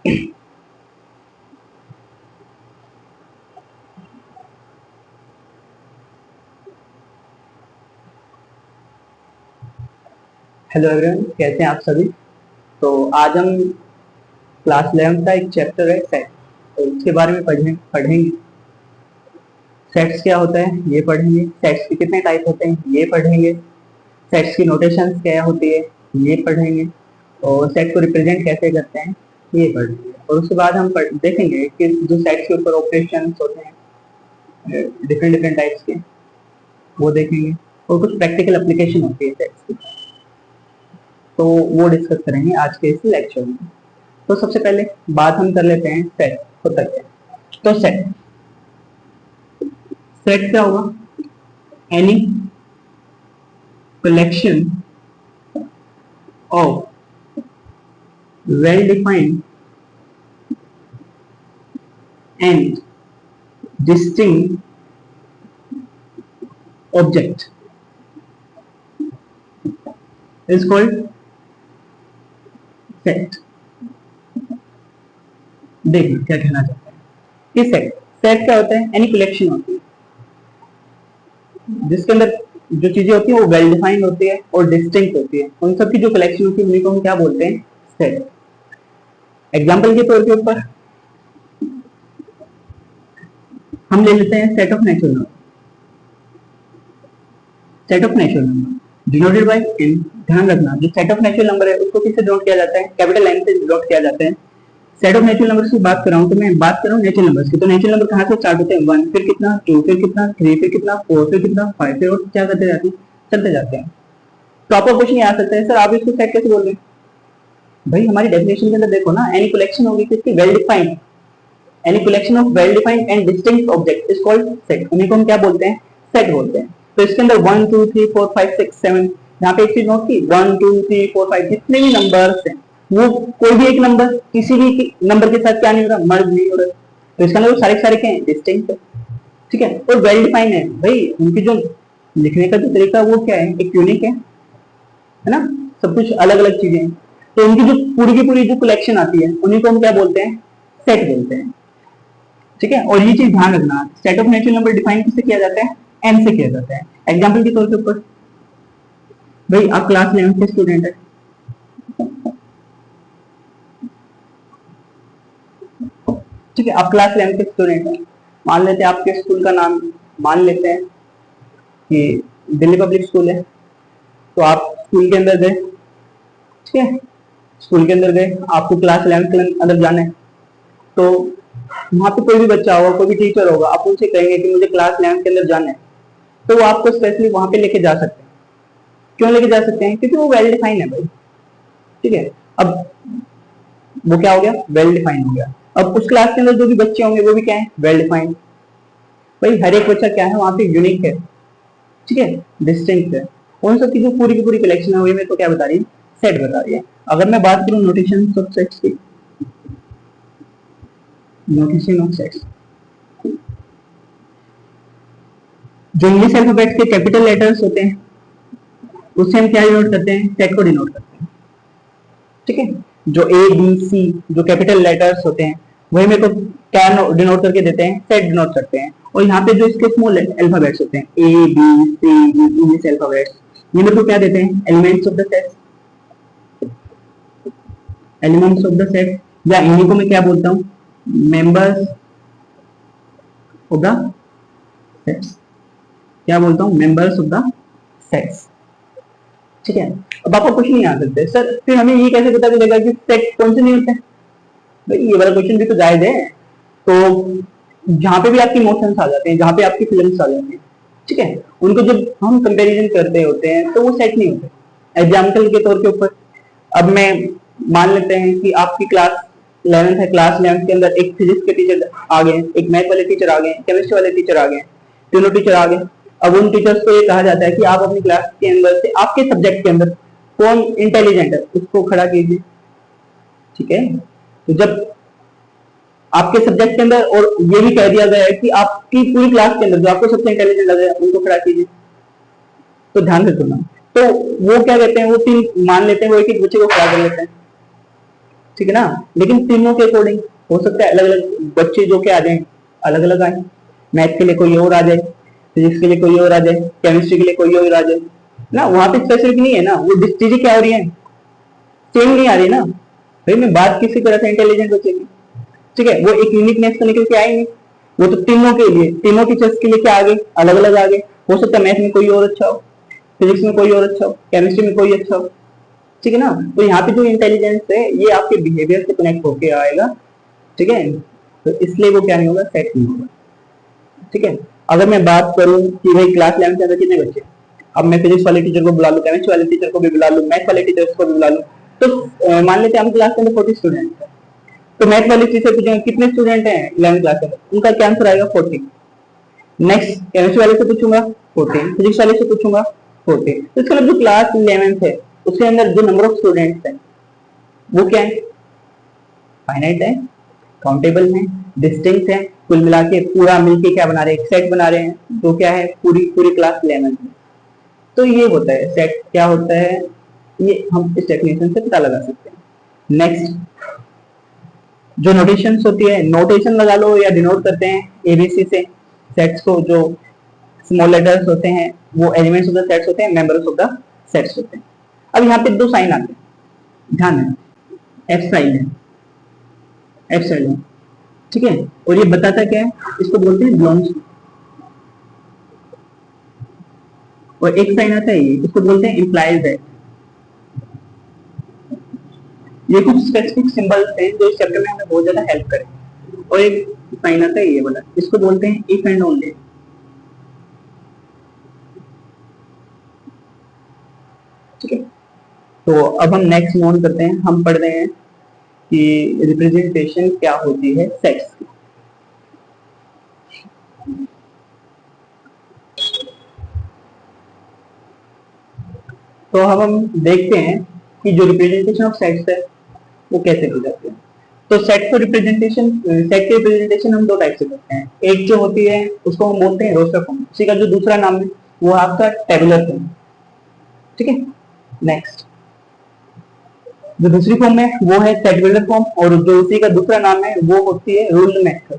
Hello everyone, कैसे हैं आप सभी। तो आज हम क्लास 11 का एक चैप्टर है सेट, तो उसके बारे में पढ़ेंगे। सेट्स क्या होता है ये पढ़ेंगे, सेट्स के कितने टाइप होते हैं ये पढ़ेंगे, सेट्स की नोटेशंस क्या होती है ये पढ़ेंगे, और सेट को रिप्रेजेंट कैसे करते हैं ये पढ़ेंगे। और उसके बाद हम देखेंगे कि जो सेट्स के ऊपर ऑपरेशन होते हैं डिफरेंट डिफरेंट टाइप्स के, वो देखेंगे, और कुछ प्रैक्टिकल एप्लीकेशन होती है सेट्स की, तो वो डिस्कस करेंगे आज के इस लेक्चर में। तो सबसे पहले बात हम कर लेते हैं सेट होता क्या है। तो सेट सेट क्या होगा? Any collection of well defined and distinct object is called set. देखना क्या कहना चाहते हैं कि सेट सेट क्या होता है? एनी कलेक्शन होती है जिसके अंदर जो चीजें होती है वो वेल डिफाइंड होती है और डिस्टिंक्ट होती है। उन सब की जो कलेक्शन होती है उन्हीं को हम क्या बोलते हैं? सेट। एग्जांपल के तौर के ऊपर हम ले लेते हैं set of natural number. Set of natural number denoted by N. ध्यान रखना, जो सेट ऑफ नेचुरल नंबर है उसको किससे डिनोट किया जाता है? कैपिटल एन से डिनोट किया जाता है। सेट ऑफ नेचुरल नंबर्स की बात कर रहा हूं तो मैं बात कर रहा हूं नेचुरल नंबर्स की। तो नेचुरल नंबर कहां से स्टार्ट होते हैं? 1, फिर कितना 2, फिर कितना 3, फिर कितना 4, फिर कितना 5, फिर और क्या करते जाते हैं? चलते जाते हैं। प्रॉपर क्वेश्चन ये आ सकता है, सर आप इसको सेट कैसे बोल रहे हैं? भाई हमारी डेफिनेशन के अंदर देखो ना, एनी कलेक्शन होगी किसकी? Well defined. Any collection of well defined and distinct object is called set. उन्हीं को हम क्या बोलते हैं? सेट बोलते हैं। तो इसके अंदर 1 2 3 4 5 6 7, यहाँ पे एक चीज नोट की, 1 2 3 4 5 जितने भी नंबर्स हैं वो कोई भी एक नंबर किसी भी नंबर के साथ क्या नहीं हो रहा? मर्ज नहीं हो रहा। तो इसके अंदर वो सारे सारे क्या है? डिस्टिंक्ट है, ठीक है, और वेल डिफाइंड है। भाई उनकी जो लिखने का जो तरीका वो क्या है? एक यूनिक है ना, सब कुछ अलग अलग चीजें हैं। तो उनकी जो पूरी की पूरी जो कलेक्शन आती है उन्हीं को हम क्या बोलते हैं? सेट बोलते हैं, ठीक है। और ये चीज ध्यान रखना, set of natural number define किससे किया जाता है? एन से किया जाता है। एग्जांपल के तौर के ऊपर, भाई आप क्लास 11 के स्टूडेंट है, ठीक है, आप क्लास 11 के स्टूडेंट हैं। मान लेते हैं आपके स्कूल का नाम मान लेते हैं कि दिल्ली पब्लिक स्कूल है। तो आप स्कूल के अंदर गए, ठीक है, स्कूल के अंदर गए, आपको क्लास 11 के अंदर जाना है। तो वहां पे कोई भी बच्चा होगा, कोई भी टीचर होगा, आप उनसे कहेंगे कि मुझे क्लास 11 के अंदर जाना है, तो वो आपको स्पेशली वहां पे लेके जा सकते हैं। क्यों लेके जा सकते हैं? क्योंकि वो वेल डिफाइन है भाई, ठीक है। अब वो क्या हो गया? वेल डिफाइन हो गया। अब उस क्लास के अंदर जो भी बच्चे होंगे वो भी क्या है? Well defined. भाई हर एक बच्चा क्या है वहां पे? यूनिक है, ठीक है, डिस्टिंक्ट है। उन सब की जो पूरी की पूरी कलेक्शन है वो मेरे को क्या बता रही है? सेट बता रही है। अगर मैं बात करूं नोटेशन ऑफ सेट्स की, नोटेशन ऑफ सेट्स, जो इंग्लिश अल्फाबेट के कैपिटल लेटर्स होते हैं उससे हम क्या डिनोट करते हैं? सेट को डिनोट करते हैं, ठीक है। जो ए बी सी जो कैपिटल लेटर्स होते हैं वही मेरे को क्या डिनोट करके देते हैं? सेट डिनोट करते हैं। और यहाँ पे जो इसके स्मॉल अल्फाबेट्स होते हैं A B C D English alphabets, ये मेरे को क्या देते हैं? Elements of the set, elements of the set, या इन्हीं को मैं क्या बोलता हूँ? Members of the sets. क्या बोलता हूँ? मेंबर्स ऑफ द सेट्स, ठीक है। अब आपको कुछ नहीं आ सकते, सर फिर हमें ये कैसे पता चलेगा कि सेट कौन से नहीं होते? भाई ये वाला क्वेश्चन भी तो जायज है। तो जहां पे भी आपकी इमोशंस आ जाते हैं, जहां पे आपकी फीलिंग्स आ जाती हैं, ठीक है, उनको जब हम कंपैरिजन करते होते हैं तो वो सेट नहीं होते। एग्जाम्पल के तौर के ऊपर, अब मैं मान लेते हैं कि आपकी क्लास 11th है, क्लास 11th के अंदर एक फिजिक्स के टीचर आ गए, एक मैथ वाले टीचर आ गए, केमिस्ट्री वाले टीचर आ गए, तीनों टीचर आ गए। अब उन टीचर्स को ये कहा जाता है कि आप अपनी क्लास के अंदर से आपके सब्जेक्ट के अंदर कौन इंटेलिजेंट है उसको खड़ा कीजिए, ठीक है। तो जब आपके सब्जेक्ट के अंदर और ये भी कह दिया गया है कि आपकी पूरी क्लास के अंदर जो आपको सबसे इंटेलिजेंट लगे उनको खड़ा कीजिए, तो ध्यान से सुनना। तो वो क्या कहते हैं? वो तीन मान लेते हैं, वो एक एक बच्चे को खड़ा कर लेते हैं, ठीक है ना। लेकिन तीनों के अकॉर्डिंग हो सकता है अलग अलग बच्चे जो के आ जाए, अलग अलग आए। मैथ के लिए कोई और आ जाए, फिजिक्स के लिए कोई और आ जाए, केमिस्ट्री के लिए कोई और आ जाए ना। वहां पे स्पेसिफिक नहीं है ना, वो चीजें क्या हो रही है, सेम नहीं आ रही ना भाई। मैं बात किसी तरह से इंटेलिजेंट बच्चे की, ठीक है, वो एक यूनिकनेस तो निकल के आई नहीं। वो तो तीनों के लिए, तीनों टीचर्स के लिए क्या आ गए, अलग अलग आ गए। हो सकता है मैथ में कोई और अच्छा हो, फिजिक्स में कोई और अच्छा हो, केमिस्ट्री में कोई अच्छा हो, ठीक है ना। तो यहाँ पे जो इंटेलिजेंस है ये आपके बिहेवियर से कनेक्ट होके आएगा, ठीक है। तो इसलिए वो क्या नहीं होगा, सेट नहीं होगा, ठीक है। अगर मैं बात करूं कि भाई क्लास 11 के अंदर कितने बच्चे, अब मैं फिजिक्स वाले टीचर को बुला लूं, केमिस्ट्री वाले टीचर को भी बुला लूं, मैथ वाले टीचर को भी बुला लूं, तो मान लेते हैं हम क्लास के अंदर 40 स्टूडेंट है। तो मैथ वाले टीचर पूछेंगे कितने स्टूडेंट हैं 11 क्लास में, उनका क्या आंसर आएगा 40। नेक्स्ट केमिस्ट्री वाले से पूछूंगा 40, फिजिक्स वाले से पूछूंगा 40। तो इसका मतलब जो क्लास 11 है उसके अंदर जो नंबर ऑफ स्टूडेंट्स है वो क्या है, फाइनाइट है, काउंटेबल है, डिस्टिंक्ट है। कुल मिला के पूरा मिलके क्या बना रहे हैं, एक सेट बना रहे हैं, तो क्या है, पूरी पूरी क्लास 11 है। तो ये होता है सेट, क्या होता है ये हम इस डेफिनेशन से पता लगा सकते हैं। नेक्स्ट जो नोटेशंस होती है, नोटेशन लगा लो या डिनोट करते हैं एबीसी से सेट्स को। जो स्मॉल लेटर्स होते हैं वो एलिमेंट्स ऑफ द सेट्स होते हैं, मेंबर्स ऑफ द सेट्स होते हैं। अब यहाँ पे दो साइन आते हैं, ध्यान है, एफ साइन है, एफ साइन है, ठीक है। और ये बताता क्या है, इसको बोलते हैं बिलोंग्स। और एक साइन आता है ये, इसको बोलते हैं इंप्लाइज है। ये कुछ स्पेसिफिक सिंबल्स हैं जो इस चैप्टर में हमें बहुत ज्यादा हेल्प करेंगे। और एक साइन आता है ये वाला, इसको बोलते हैं इफ एंड ओनली, ठीक है। तो अब हम नेक्स्ट मूव करते हैं, हम पढ़ रहे हैं कि रिप्रेजेंटेशन क्या होती है सेट्स की। तो अब हम देखते हैं कि जो रिप्रेजेंटेशन ऑफ सेट्स है वो कैसे की जाती है। तो सेट को रिप्रेजेंटेशन, सेट की रिप्रेजेंटेशन हम दो टाइप से करते हैं। एक जो होती है उसको हम बोलते हैं रोस्टर फॉर्म, उसी का जो दूसरा नाम है वो आपका टेबुलर फॉर्म, ठीक है। नेक्स्ट जो दूसरी फॉर्म है वो है टेबुलर फॉर्म, और जो उसी का दूसरा नाम है वो होती है रूल्ड मेथड,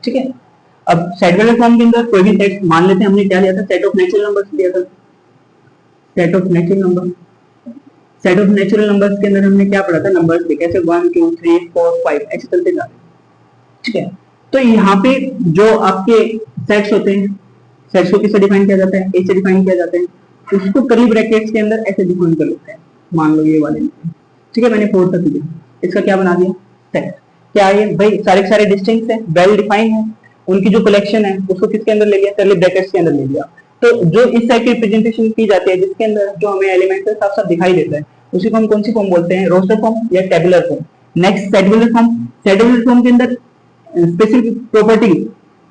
ठीक है। अब टेबुलर फॉर्म के अंदर कोई भी सेट, मान लेते हैं हमने क्या लिया था, सेट ऑफ नेचुरल नंबर्स लिया था, set of natural number. Set of natural numbers के अंदर हमने क्या पढ़ा था, नंबर्स के कैसे 1 2 3 4 5 ऐसे चलते जाते, ठीक है। तो यहाँ पे जो आपके सेट्स होते हैं, सेट्स को किससे डिफाइन किया जाता है, ए से डिफाइन किया जाता है। उसको कर्ली ब्रैकेट्स के अंदर ऐसे डिफाइन कर लेते हैं, मान लो ये वाले, ठीक है। मैंने 4 तक लिया, इसका क्या बना दिया, सेट। क्या है भाई, सारे के सारे डिस्टिंक्ट है, वेल डिफाइंड है, उनकी जो कलेक्शन है उसको किसके अंदर ले लिया, कर्ली ब्रैकेट्स के अंदर ले लिया। तो जो इस टाइप की रिप्रेजेंटेशन की जाती है जिसके अंदर जो हमें एलिमेंट साफ साफ दिखाई देता है, उसी को हम कौन सी फॉर्म बोलते हैं, रोस्टर फॉर्म या tabular form. Next tabular form, tabular form के अंदर specific property,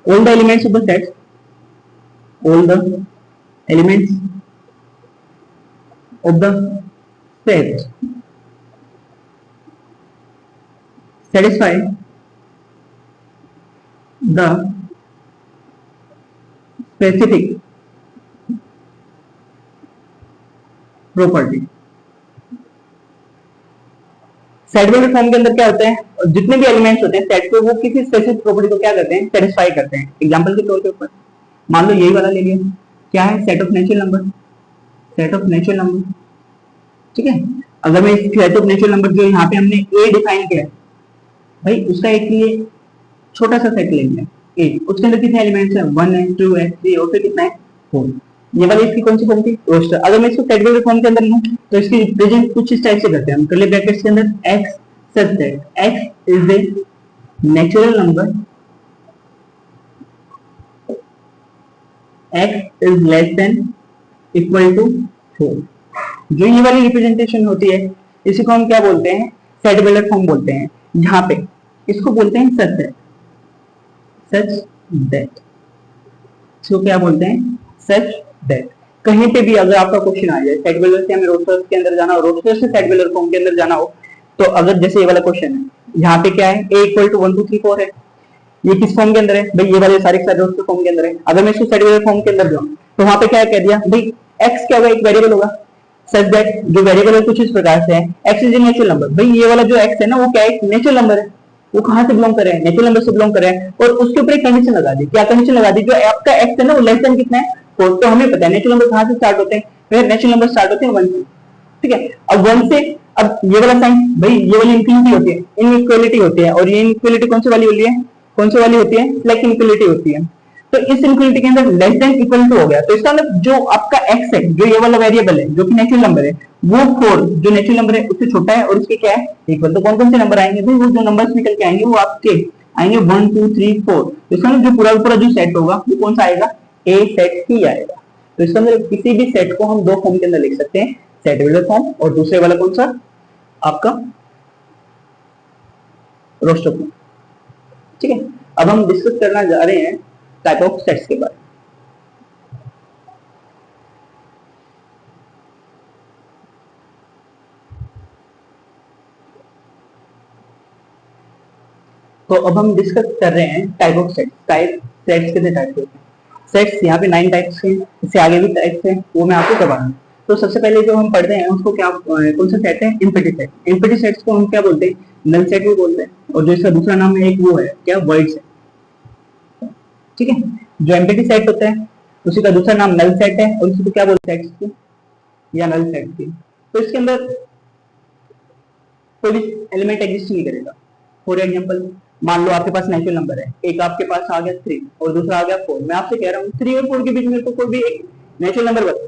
all the elements of the set, all the elements of the set satisfy the specific property। Set form के अंदर क्या होता है, जितने भी एलिमेंट्स होते हैं सेट के, वो किसी स्पेसिफिक प्रॉपर्टी को क्या करते हैं, सेटिस्फाई करते हैं। एग्जांपल के तौर पे ऊपर मान लो यही वाला ले लिया, क्या है, set of natural number, set of natural number, ठीक है। अगर मैं इस सेट ऑफ नेचुरल नंबर जो यहाँ पे हमने ए डिफाइन किया है भाई, उसका एक ये छोटा सा सेट ले लिया ए, उसके अंदर कितने एलिमेंट्स है, 1 है 2 है 3 और फिर कितना है 4। ये वाली इसकी कौन सी फॉर्म थी, रोस्टर। अगर मैं इसको टेबुलर फॉर्म के अंदर लूं तो इसकी रिप्रेजेंट कुछ इस टाइप से करते हैं हम, कर्ली ब्रैकेट्स के अंदर x such that x is the natural number, x is less than equal to 4। जो ये वाली रिप्रेजेंटेशन होती है इसी को हम क्या बोलते हैं, टेबुलर फॉर्म बोलते हैं। यहाँ पे इसको बोलते हैं सच दैट, सच दैट, इसको क्या बोलते हैं, सच दैट। कहीं पे भी अगर आपका क्वेश्चन आ जाए टेबुलर से हमें रोस्टर के अंदर जाना हो, रोस्टर से टेबुलर फॉर्म के अंदर जाना हो, तो अगर जैसे ये वाला क्वेश्चन है, यहाँ पे क्या है, a इक्वल टू 1 2 3 4 है, ये किस फॉर्म के अंदर है भाई, ये वाले सारे रोस्टर फॉर्म के अंदर है। अगर मैं इसको टेबुलर फॉर्म के अंदर जाऊँ तो वहां पे क्या कह दिया भाई, x क्या होगा, एक वेरिएबल होगा, सच दैट जो वेरिएबल है कुछ इस प्रकार से है, x is a natural number. भाई ये वाला जो x है ना वो क्या है, नेचुरल नंबर है। वो कहां से बिलोंग कर रहा है, नेचुरल नंबर से बिलोंग कर रहा है। और उसके ऊपर एक कंडीशन लगा दी, क्या कंडीशन लगा दी, जो आपका x है ना वो लेस देन कितना है 4। तो हमें पता है नेचुरल नंबर कहां से स्टार्ट होते हैं, नेचुरल नंबर स्टार्ट होते हैं 1 से। ठीक है, अब 1 से, अब ये वाला साइन भाई ये वाली इनफिनिटी होती है, इनइक्वालिटी होती है। और ये इनइक्वालिटी कौन सी वाली होती है, कौन सी वाली होती है, स्लैक इनइक्वालिटी होती है। तो इस इनइक्वालिटी के अंदर लेस देन इक्वल टू हो गया। तो इसका मतलब जो आपका x है, जो ये वाला वेरिएबल है जो कि नेचुरल नंबर है, वो 4 जो नेचुरल नंबर है उससे छोटा है और उसके क्या है इक्वल। तो कौन कौन से नंबर आएंगे भाई, वो जो नंबर्स निकल के आएंगे वो आपके आएंगे 1 2 3 4। तो इसका मतलब जो पूरा जो सेट होगा वो कौन सा आएगा, ए सेट ही आएगा। तो इसका मतलब किसी भी सेट को हम दो फॉर्म के अंदर लिख सकते हैं, सेट बिल्डर फॉर्म और दूसरे वाला कौन सा आपका रोस्टर फॉर्म। ठीक है, अब हम डिस्कस करना जा रहे हैं टाइप ऑफ सेट्स के बारे में। तो अब हम डिस्कस कर रहे हैं टाइप ऑफ सेट्स। सेट्स कितने टाइप के होते हैं, सेट्स यहाँ पे 9 टाइप्स के, इससे आगे भी टाइप्स हैं, वो मैं आपको करवाऊंगा। तो सबसे पहले जो हम पढ़ते हैं उसको क्या कौन सा सेट है, एम्प्टी सेट। एम्प्टी सेट्स को हम क्या बोलते हैं, नल सेट भी बोलते हैं। और जो इसका दूसरा नाम है एक वो है क्या, वॉइड सेट। ठीक है, जो एम्प्टी सेट होता है उसी का दूसरा नाम नल सेट है और उसको क्या बोलते हैं, सेट्स की या नल सेट की। तो इसके अंदर कोई भी एलिमेंट एग्जिस्ट नहीं करेगा। फॉर एग्जांपल मान लो आपके पास नेचुरल नंबर है, एक आपके पास आ गया 3 और दूसरा आ गया 4। मैं आपसे कह रहा हूँ 3 और 4 के बीच में तो कोई भी एक नेचुरल नंबर बता,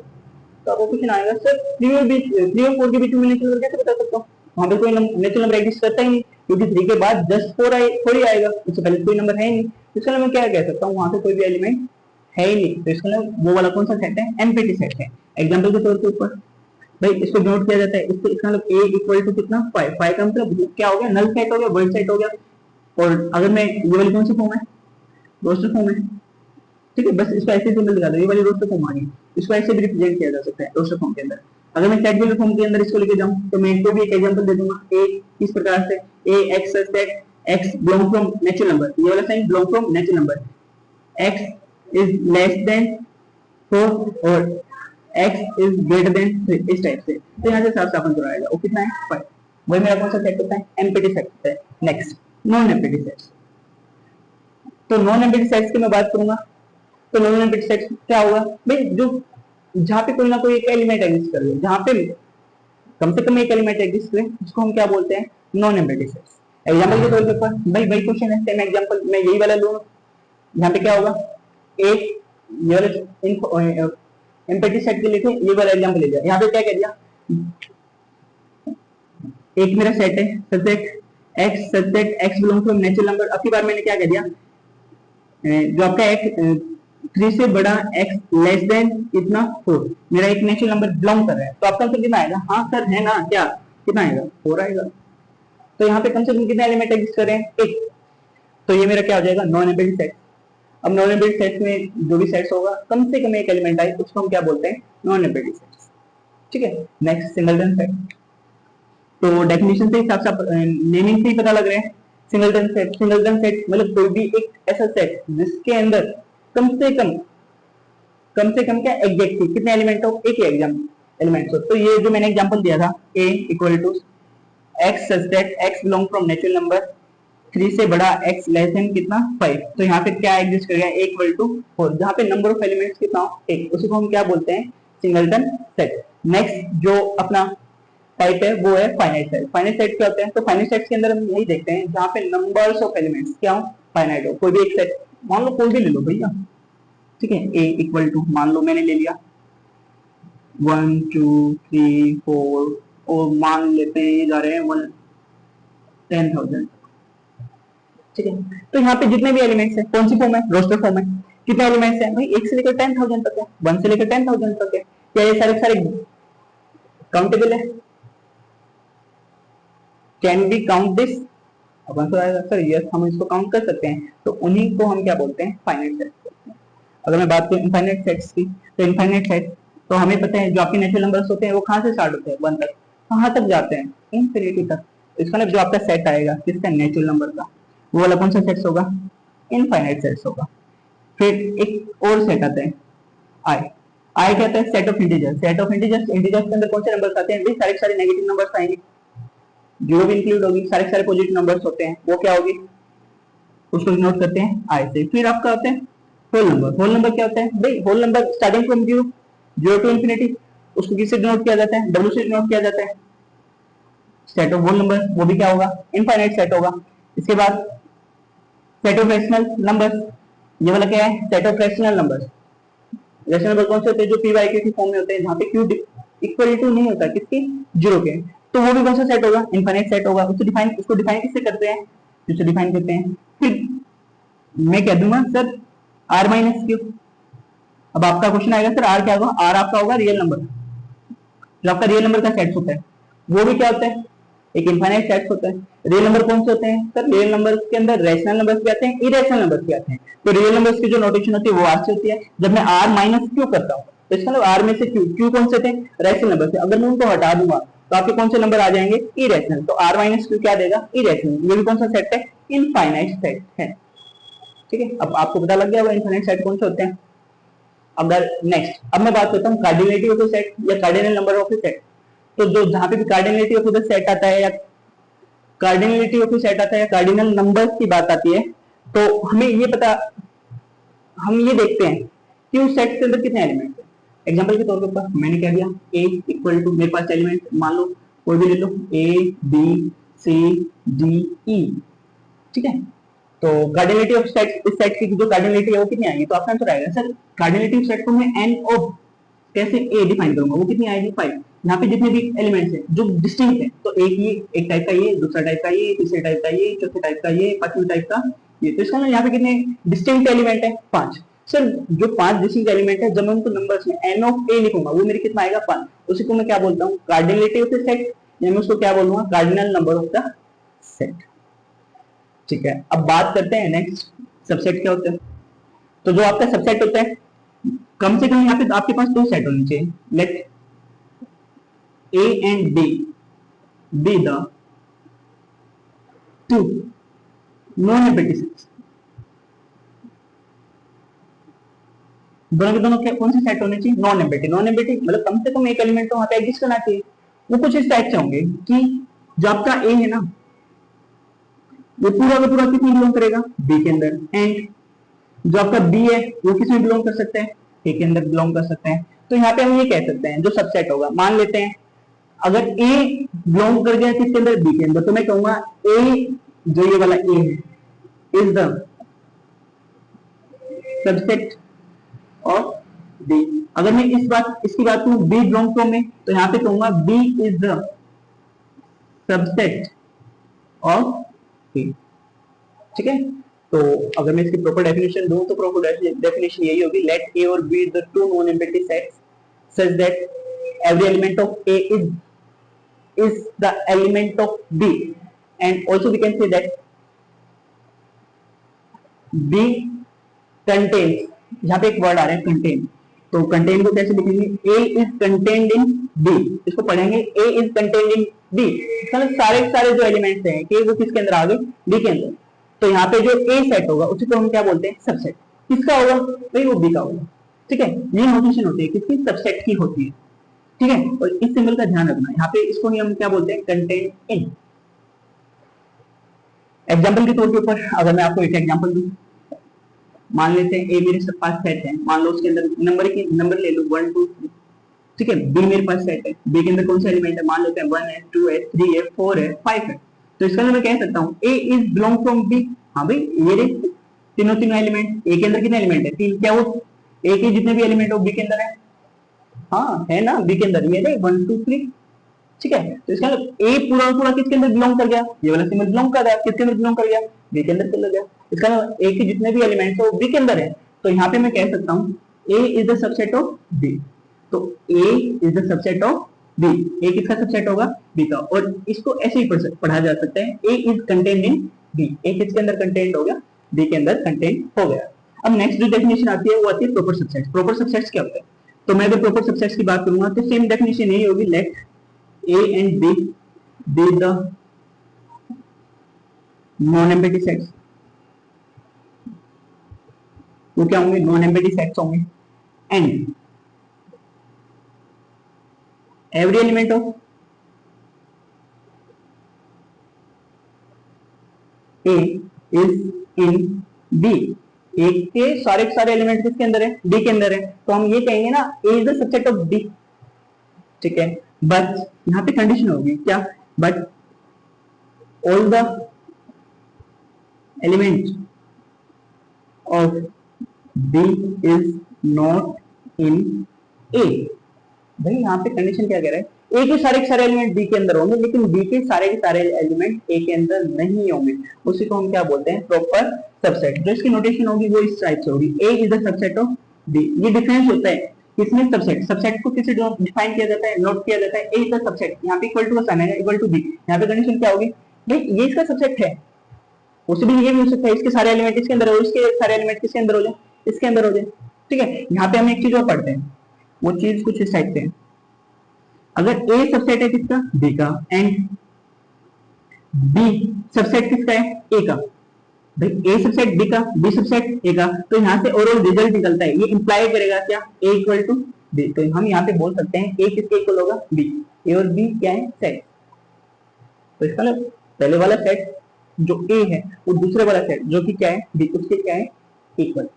तो आपको क्वेश्चन आएगा सर 3 और 4 के बीच में नेचुरल नंबर कैसे बता सकता हूँ, वहां पे कोई नेचुरल नंबर एग्जिस्ट करता ही नहीं, क्योंकि 3 के बाद जस्ट 4 थोड़ी आएगा, उससे पहले कोई नंबर है ही नहीं। इसका मैं क्या कह सकता हूँ, वहां पे कोई भी एलिमेंट है ही नहीं। तो इसका वो वाला कौन सा सेट है, एम्प्टी सेट है। एग्जाम्पल के तौर के ऊपर भाई इसको नोट किया जाता है, इसको इसका मतलब a इक्वल टू कितना 5। 5 का मतलब क्या हो गया, नल सेट हो गया, वॉइड सेट हो गया। और अगर मैं ये वाली कौन सी फॉर्म है, रोस्टर फॉर्म है। ठीक है, बस इसको ऐसे सिंबल लगा दो, ये वाली रोस्टर फॉर्म आ गई। इसको ऐसे भी रिप्रेजेंट किया जा सकता है रोस्टर फॉर्म के अंदर। अगर मैं सेट बिल्डर फॉर्म के अंदर इसको लेके जाऊं तो मैं इसको भी एक एग्जांपल दे दूंगा, a इस प्रकार से a x set x belong from natural number, ये वाला sign belong from natural number, x is less than 4 और x इज ग्रेटर देन 3, इस टाइप से। तो यहां से साफ साफ आंसर आएगा, वो कितना है 5। वही मेरा कौन सा सेट होता है, एम्प्टी सेट होता है। Next non empty sets. तो नॉन एम्प्टी सेट्स की मैं बात करूंगा, तो नॉन एम्प्टी सेट्स क्या होगा भाई, जो जहां पे कोई ना कोई एक एलिमेंट एग्जिस्ट कर रहे, जहां पे कम से कम एक एलिमेंट एग्जिस्ट करे, उसको हम क्या बोलते हैं, नॉन एम्प्टी सेट्स। एग्जांपल के तौर पे भाई वही क्वेश्चन है, सेम एग्जांपल मैं यही वाला लूंगा। यहां पे क्या होगा, एक ये वाला एम्प्टी सेट के लिए ये वाला एग्जांपल ले लिया। यहां पे क्या कह दिया, एक मेरा सेट है subject x subject x belong to natural number. अब की बार मैंने क्या कह दिया, जो आपका x 3 से बड़ा x लेस देन इतना 4 मेरा एक नेचुरल नंबर बिलोंग कर रहा है। तो आपका आंसर कितना आएगा, हाँ सर है ना, क्या कितना आएगा 4 आएगा। तो यहाँ पे कम से कम कितने एलिमेंट एग्जिस्ट कर रहे हैं, एक। तो ये मेरा क्या हो जाएगा, नॉन एम्प्टी सेट। अब नॉन एम्प्टी सेट में जो भी सेट्स होगा कम से कम एक एलिमेंट आए, उसको हम क्या बोलते हैं, नॉन एम्प्टी सेट्स। ठीक है, नेक्स्ट सिंगलटन सेट। तो डेफिनेशन से साफ साफ नेमिंग से ही पता लग रहा है, सिंगलटन सेट। सिंगलटन सेट मतलब कोई भी एक ऐसा सेट जिसके अंदर कम से कम क्या एग्जैक्टली कितने एलिमेंट हो, एक ही एलिमेंट हो। तो ये जो मैंने एग्जांपल दिया था, a equal to x such that x belong from natural number 3 से बड़ा x लेस देन कितना 5। तो यहाँ पे क्या एग्जिस्ट करेगा, a इक्वल टू 4, जहाँ पे नंबर ऑफ एलिमेंट्स कितना हो, एक, उसी को हम क्या बोलते हैं, सिंगलटन सेट। नेक्स्ट जो अपना टाइप है वो है फाइनाइट सेट। फाइनाइट सेट क्या होते हैं, तो फाइनाइट सेट के अंदर हम यही देखते हैं जहाँ पे नंबर्स ऑफ एलिमेंट्स क्या हो, फाइनाइट हो। कोई भी एक सेट मान लो, कोई भी ले लो भैया, ठीक है, a इक्वल टू मान लो मैंने ले लिया 1 2 3 4 और मान लेते हैं ये जा रहे हैं 10,000। ठीक है, तो यहाँ पे जितने भी एलिमेंट्स हैं कौन सी फॉर्म है, रोस्टर फॉर्म है। कितने एलिमेंट्स हैं भाई, 1 से लेकर 10,000 तक है, 1 से लेकर 10,000 तक है। क्या ये सारे काउंटेबल है, कैन वी काउंट दिस। अब आंसर आएगा सर यस, हम इसको काउंट कर सकते हैं। तो उन्हीं को हम क्या बोलते हैं, फाइनाइट सेट्स। अगर मैं बात करूं इनफाइनाइट सेट्स की, तो इनफाइनाइट सेट तो हमें पता है जो आपके नेचुरल नंबर्स होते हैं वो कहां से स्टार्ट होते हैं, 1 तक, कहां तक जाते हैं, इंफिनिटी तक। इसका मतलब जो आपका सेट आएगा किसका, नेचुरल नंबर का, वो वाला कौन सा सेट्स होगा, इनफाइनाइट सेट्स होगा। फिर एक और सेट आता है आई। आई क्या होता है? Set of integers. Set of integers, integers के अंदर कौन से नंबर्स आते हैं भाई? सारे सारे नेगेटिव नंबर्स आएंगे, जीरो भी इंक्लूड होगी, सारे सारे पॉजिटिव नंबर्स होते हैं, वो क्या होगी? उसको नोट करते हैं आई से। फिर आपका होता है होल नंबर। होल नंबर क्या होता है भाई? Whole number starting from zero, zero to infinity, उसको किससे डिनोट किया जाता है? डब्ल्यू से डिनोट किया जाता है। सेट ऑफ होल नंबर वो भी क्या होगा? इनफाइनाइट सेट होगा। इसके बाद सेट ऑफ रेशनल नंबर्स, ये वाला क्या है? Set of rational numbers. Rational number कौन से होते हैं? जो पी वाई के फॉर्म में होते हैं, जहां पे क्यू इक्वल टू नहीं होता किसके? जीरो के। तो वो भी कौन सा सेट होगा? इनफाइनाइट सेट होगा। उसको डिफाइन किससे करते हैं? जिससे डिफाइन करते हैं फिर मैं कह दूंगा सर आर माइनस क्यू। अब आपका क्वेश्चन आएगा सर आर क्या होगा? आर आपका होगा रियल नंबर, जो आपका रियल नंबर का सेट होता है वो भी क्या होता है? एक इनफाइनाइट सेट होता है। रियल नंबर कौन से होते हैं सर? रियल नंबर के अंदर रैशनल नंबर्स भी आते हैं, इरेशनल नंबर्स भी आते हैं। तो रियल नंबर्स की जो नोटेशन होती है वो आर से होती है। जब मैं आर माइनस क्यू करता हूँ तो इसका मतलब आर में से क्यू, क्यू कौन से थे? रैशनल नंबर थे। अगर मैं उनको हटा दूंगा तो आपके कौन से नंबर आ जाएंगे? इरेशनल। तो आर माइनस क्यू क्या देगा? इरेशनल। ये भी कौन सा सेट है? इनफाइनाइट सेट है। ठीक है, अब आपको पता लग गया होगा इनफाइनाइट सेट कौन से होते हैं। अगर नेक्स्ट अब मैं बात करता हूँ कार्डिनलिटी ऑफ द सेट या cardinal number of the set. तो जो जहां पे भी कार्डिनलिटी ऑफ द सेट आता है या कार्डिनलिटी ऑफ द सेट आता है या कार्डिनल नंबर्स की बात आती है, तो हमें ये पता, हम ये देखते हैं कि उस सेट के अंदर कितने एलिमेंट हैं। एग्जांपल के तौर पर मैंने क्या दिया? a इक्वल टू, मेरे पास एलिमेंट मान लो कोई भी ले लो, a b c d e। ठीक है, तो कार्डिनलिटी ऑफ सेट, इस सेट की जो कार्डिनलिटी है वो कितनी आएगी? तो आपका आंसर आएगा सर कार्डिनलिटी ऑफ सेट को मैं n ऑफ कैसे a डिफाइन करूंगा, वो कितनी आएगी? 5। यहाँ पे जितने भी एलिमेंट्स हैं जो डिस्टिंक्ट है, तो एक टाइप का ये, दूसरा टाइप का ये, तीसरे टाइप का ये, चौथे टाइप का ये, पांचवें टाइप का ये। तो इसका मतलब यहाँ पे कितने डिस्टिंक्ट एलिमेंट है? 5। सर जो 5 डिस्टिंक्ट एलिमेंट है, जब मैं उनको नंबर्स में n ऑफ a लिखूंगा वो मेरे कितना आएगा? 5। उसी को मैं क्या बोलता हूँ? कार्डिनलिटी ऑफ द सेट, या मैं उसको क्या बोलूंगा? Cardinal number of the set. ठीक है, अब बात करते हैं नेक्स्ट सबसेट क्या होता है। तो जो आपका सबसेट होता है, कम से कम यहाँ पे आपके पास 2 सेट होने चाहिए। Let A and B be the 2 non-empty sets। दोनों के दोनों कौन से सेट होने चाहिए? Non empty. नॉन एम्पिटी मतलब कम से कम एक एलिमेंट तो वहां पे एग्जिस्ट करना चाहिए। वो कुछ इस टाइप से होंगे कि जो आपका A है ना, वो पूरा का पूरा किसमें बिलोंग करेगा? B के अंदर। एंड जो आपका B है वो किसमें बिलोंग कर सकते हैं? A के अंदर बिलोंग कर सकते हैं। तो यहाँ पे हम ये कह सकते हैं जो सबसेट होगा, मान लेते हैं अगर A बिलोंग कर गया किसके अंदर? B के अंदर, तो मैं कहूंगा A, जो ये वाला A है, is the subset of B। अगर मैं इसकी बात करूं B बिलोंग टू में, तो यहाँ पे कहूंगा B is the subset of B। ठीक है, तो अगर मैं इसकी प्रॉपर डेफिनेशन दूं तो प्रॉपर डेफिनेशन यही होगी, लेट A और B the two non empty sets such that every element of A is the element of B, and also we can say that B contains, यहाँ पे एक word आ रहा है contain, तो contain को कैसे लिखेंगे? A is contained in B। इसको पढ़ेंगे A is contained in B, मतलब सारे सारे जो एलिमेंट्स हैं कि वो किसके अंदर आ गए? B के अंदर। तो यहाँ पे जो A सेट होगा उसी को हम क्या बोलते हैं? सबसेट। किसका होगा भाई? वो B का होगा। ठीक है, ये नोटेशन होती है किसकी? सबसेट की होती है। ठीक है, और इस सिंबल का ध्यान रखना, यहाँ पे इसको ही हम क्या बोलते हैं? Content in. एग्जांपल के तौर के ऊपर अगर मैं आपको एक एग्जांपल दूं, मान लेते हैं ए मेरे पास सेट है, मान लो उसके अंदर नंबर ले लो 1 2 3। ठीक है, बी मेरे पास सेट है, बी के अंदर कौन सा एलिमेंट है? मान लेते हैं 1 है, 2 है, 3 है, 4 है, 5 है। तो इसका मैं कह सकता हूँ A is belong from B. हाँ भाई, ये तीनों एलिमेंट, ए के अंदर कितने एलिमेंट है? 3। क्या वो ए के जितने भी एलिमेंट हो बी के अंदर है? हाँ है ना, बी के अंदर ये है 1 2 3। ठीक है, तो इसका मतलब ए पूरा पूरा किसके अंदर बिलोंग कर गया? ये वाला सिंबल बिलोंग कर रहा है, किसके अंदर बिलोंग कर गया? बी के अंदर चला गया। इसका मतलब ए के जितने भी एलिमेंट्स है वो बी के अंदर है। तो यहाँ पे मैं कह सकता हूँ A is the subset of B. तो A is the subset of B. A किसका सबसेट होगा? बी का। और इसको ऐसे ही पढ़ा जा सकता है, ए इज कंटेन्ड इन बी। ए किसके अंदर कंटेंट हो गया? बी के अंदर कंटेंट हो गया। अब नेक्स्ट जो डेफिनेशन आती है वो आती है प्रॉपर सबसेट्स। प्रॉपर सबसेट्स क्या होता है? तो मैं अगर प्रॉपर सबसेट्स की बात करूंगा तो सेम डेफिनेशन यही होगी, late A and B be the non-empty sets। वो क्या होंगे? नॉन एम्पिटी सेट्स होंगे। And every element of A is in D, A के सारे एलिमेंट किसके अंदर है, डी के अंदर है, तो हम ये कहेंगे ना A is the subset of D, ठीक है। बट यहाँ पे कंडीशन होगी क्या, but all the element of D is not in A. भाई यहाँ पे कंडीशन क्या कह रहा है, ए के सारे एलिमेंट डी के अंदर होंगे, लेकिन डी के सारे एलिमेंट ए के अंदर नहीं होंगे, उसी को हम क्या बोलते हैं, प्रॉपर सबसेट। जो इसकी नोटेशन होगी वो इस टाइप से होगी, A is the subset of D. ये डिफरेंस होता है किसमें, सबसेट। सबसेट को किससे डिफाइन किया जाता है, नोट किया जाता है, ए इज द सबसेट, यहाँ पे इक्वल टू का साइन है, इक्वल टू डी। यहाँ पे कंडीशन क्या होगी, भाई ये इसका सबसेट है, उसे भी ये भी हो सकता है इसके सारे एलिमेंट इसके अंदर हो, इसके सारे एलिमेंट किसके अंदर हो जाए, इसके अंदर हो जाए, ठीक है। यहाँ पे हम एक चीज और पढ़ते हैं, वो चीज कुछ इस टाइप से है, अगर ए सबसेट है किसका, डी का, एंड बी सबसेट किसका है, ए का, भाई ए सबसेट डी का, बी सबसेट ए का, तो यहाँ से ओवरऑल रिजल्ट निकलता है, ये इंप्लाई करेगा क्या, ए इक्वल टू बी। तो हम यहाँ पे बोल सकते हैं ए किसके इक्वल होगा, बी। ए और बी क्या है, सेट। तो इसका मतलब पहले वाला सेट जो ए है वो दूसरे वाला सेट जो कि क्या है, बी, उसके क्या है, इक्वल,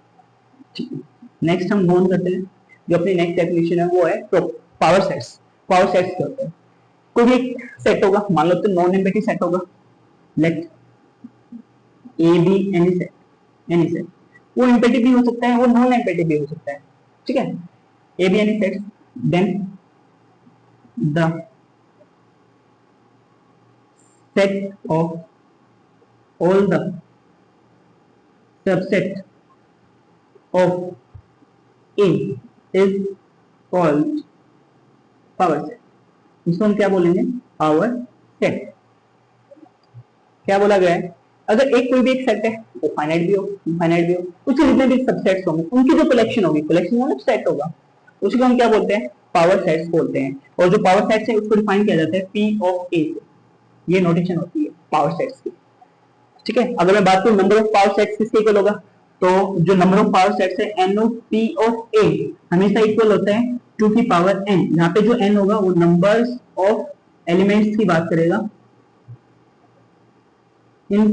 ठीक है। नेक्स्ट हम मूव करते हैं, जो अपनी नेक्स्ट डेफिनेशन है वो है पावर सेट्स। पावर सेट्स क्या होता है, कोई भी एक सेट होगा, मान लो तो नॉन एम्पटी सेट होगा, let A B any set, any set, वो एम्पटी भी हो सकता है, वो नॉन एम्पटी भी हो सकता है, ठीक है। A B any set, then the set of all the subset of A is called power set। इसको हम क्या बोलेंगे, पावर सेट। क्या बोला गया है, अगर एक कोई भी एक सेट है, वो फाइनाइट भी हो, इनफाइनाइट भी हो, उसके जितने भी सबसेट्स होंगे उनकी जो कलेक्शन होगी, कलेक्शन मतलब सेट होगा, उसी को हम क्या बोलते हैं, पावर सेट्स बोलते हैं। और जो पावर सेट्स है उसको डिफाइन किया जाता है P ऑफ A से, ये नोटेशन होती है पावर सेट्स की, ठीक है। अगर मैं बात करूं नंबर ऑफ पावर सेट्स किसके इक्वल होगा, तो जो नंबर ऑफ पावर सेट्स है n of p of a हमेशा इक्वल होता है 2 की पावर n। यहाँ पे जो n होगा वो नंबर्स ऑफ एलिमेंट्स की बात करेगा इन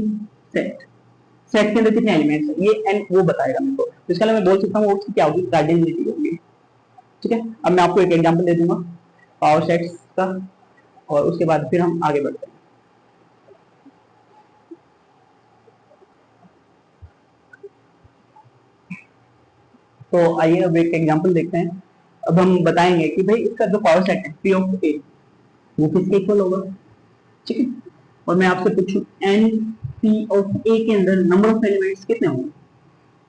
सेट। सेट के अंदर कितने एलिमेंट्स हैं ये n वो बताएगा मेरे को, तो इसका मैं बोल सकता हूँ वो क्या होगी, कार्डिनलिटी होगी, ठीक है। अब मैं आपको एक एग्जांपल दे दूंगा पावर सेट्स का, और उसके बाद फिर हम आगे बढ़ते हैं। तो आइए अब एक एग्जांपल देखते हैं। अब हम बताएंगे कि भाई इसका जो पावर सेट है P ऑफ A वो किसके इक्वल होगा, ठीक है। और मैं आपसे पूछूं n P ऑफ A के अंदर नंबर ऑफ एलिमेंट्स कितने होंगे,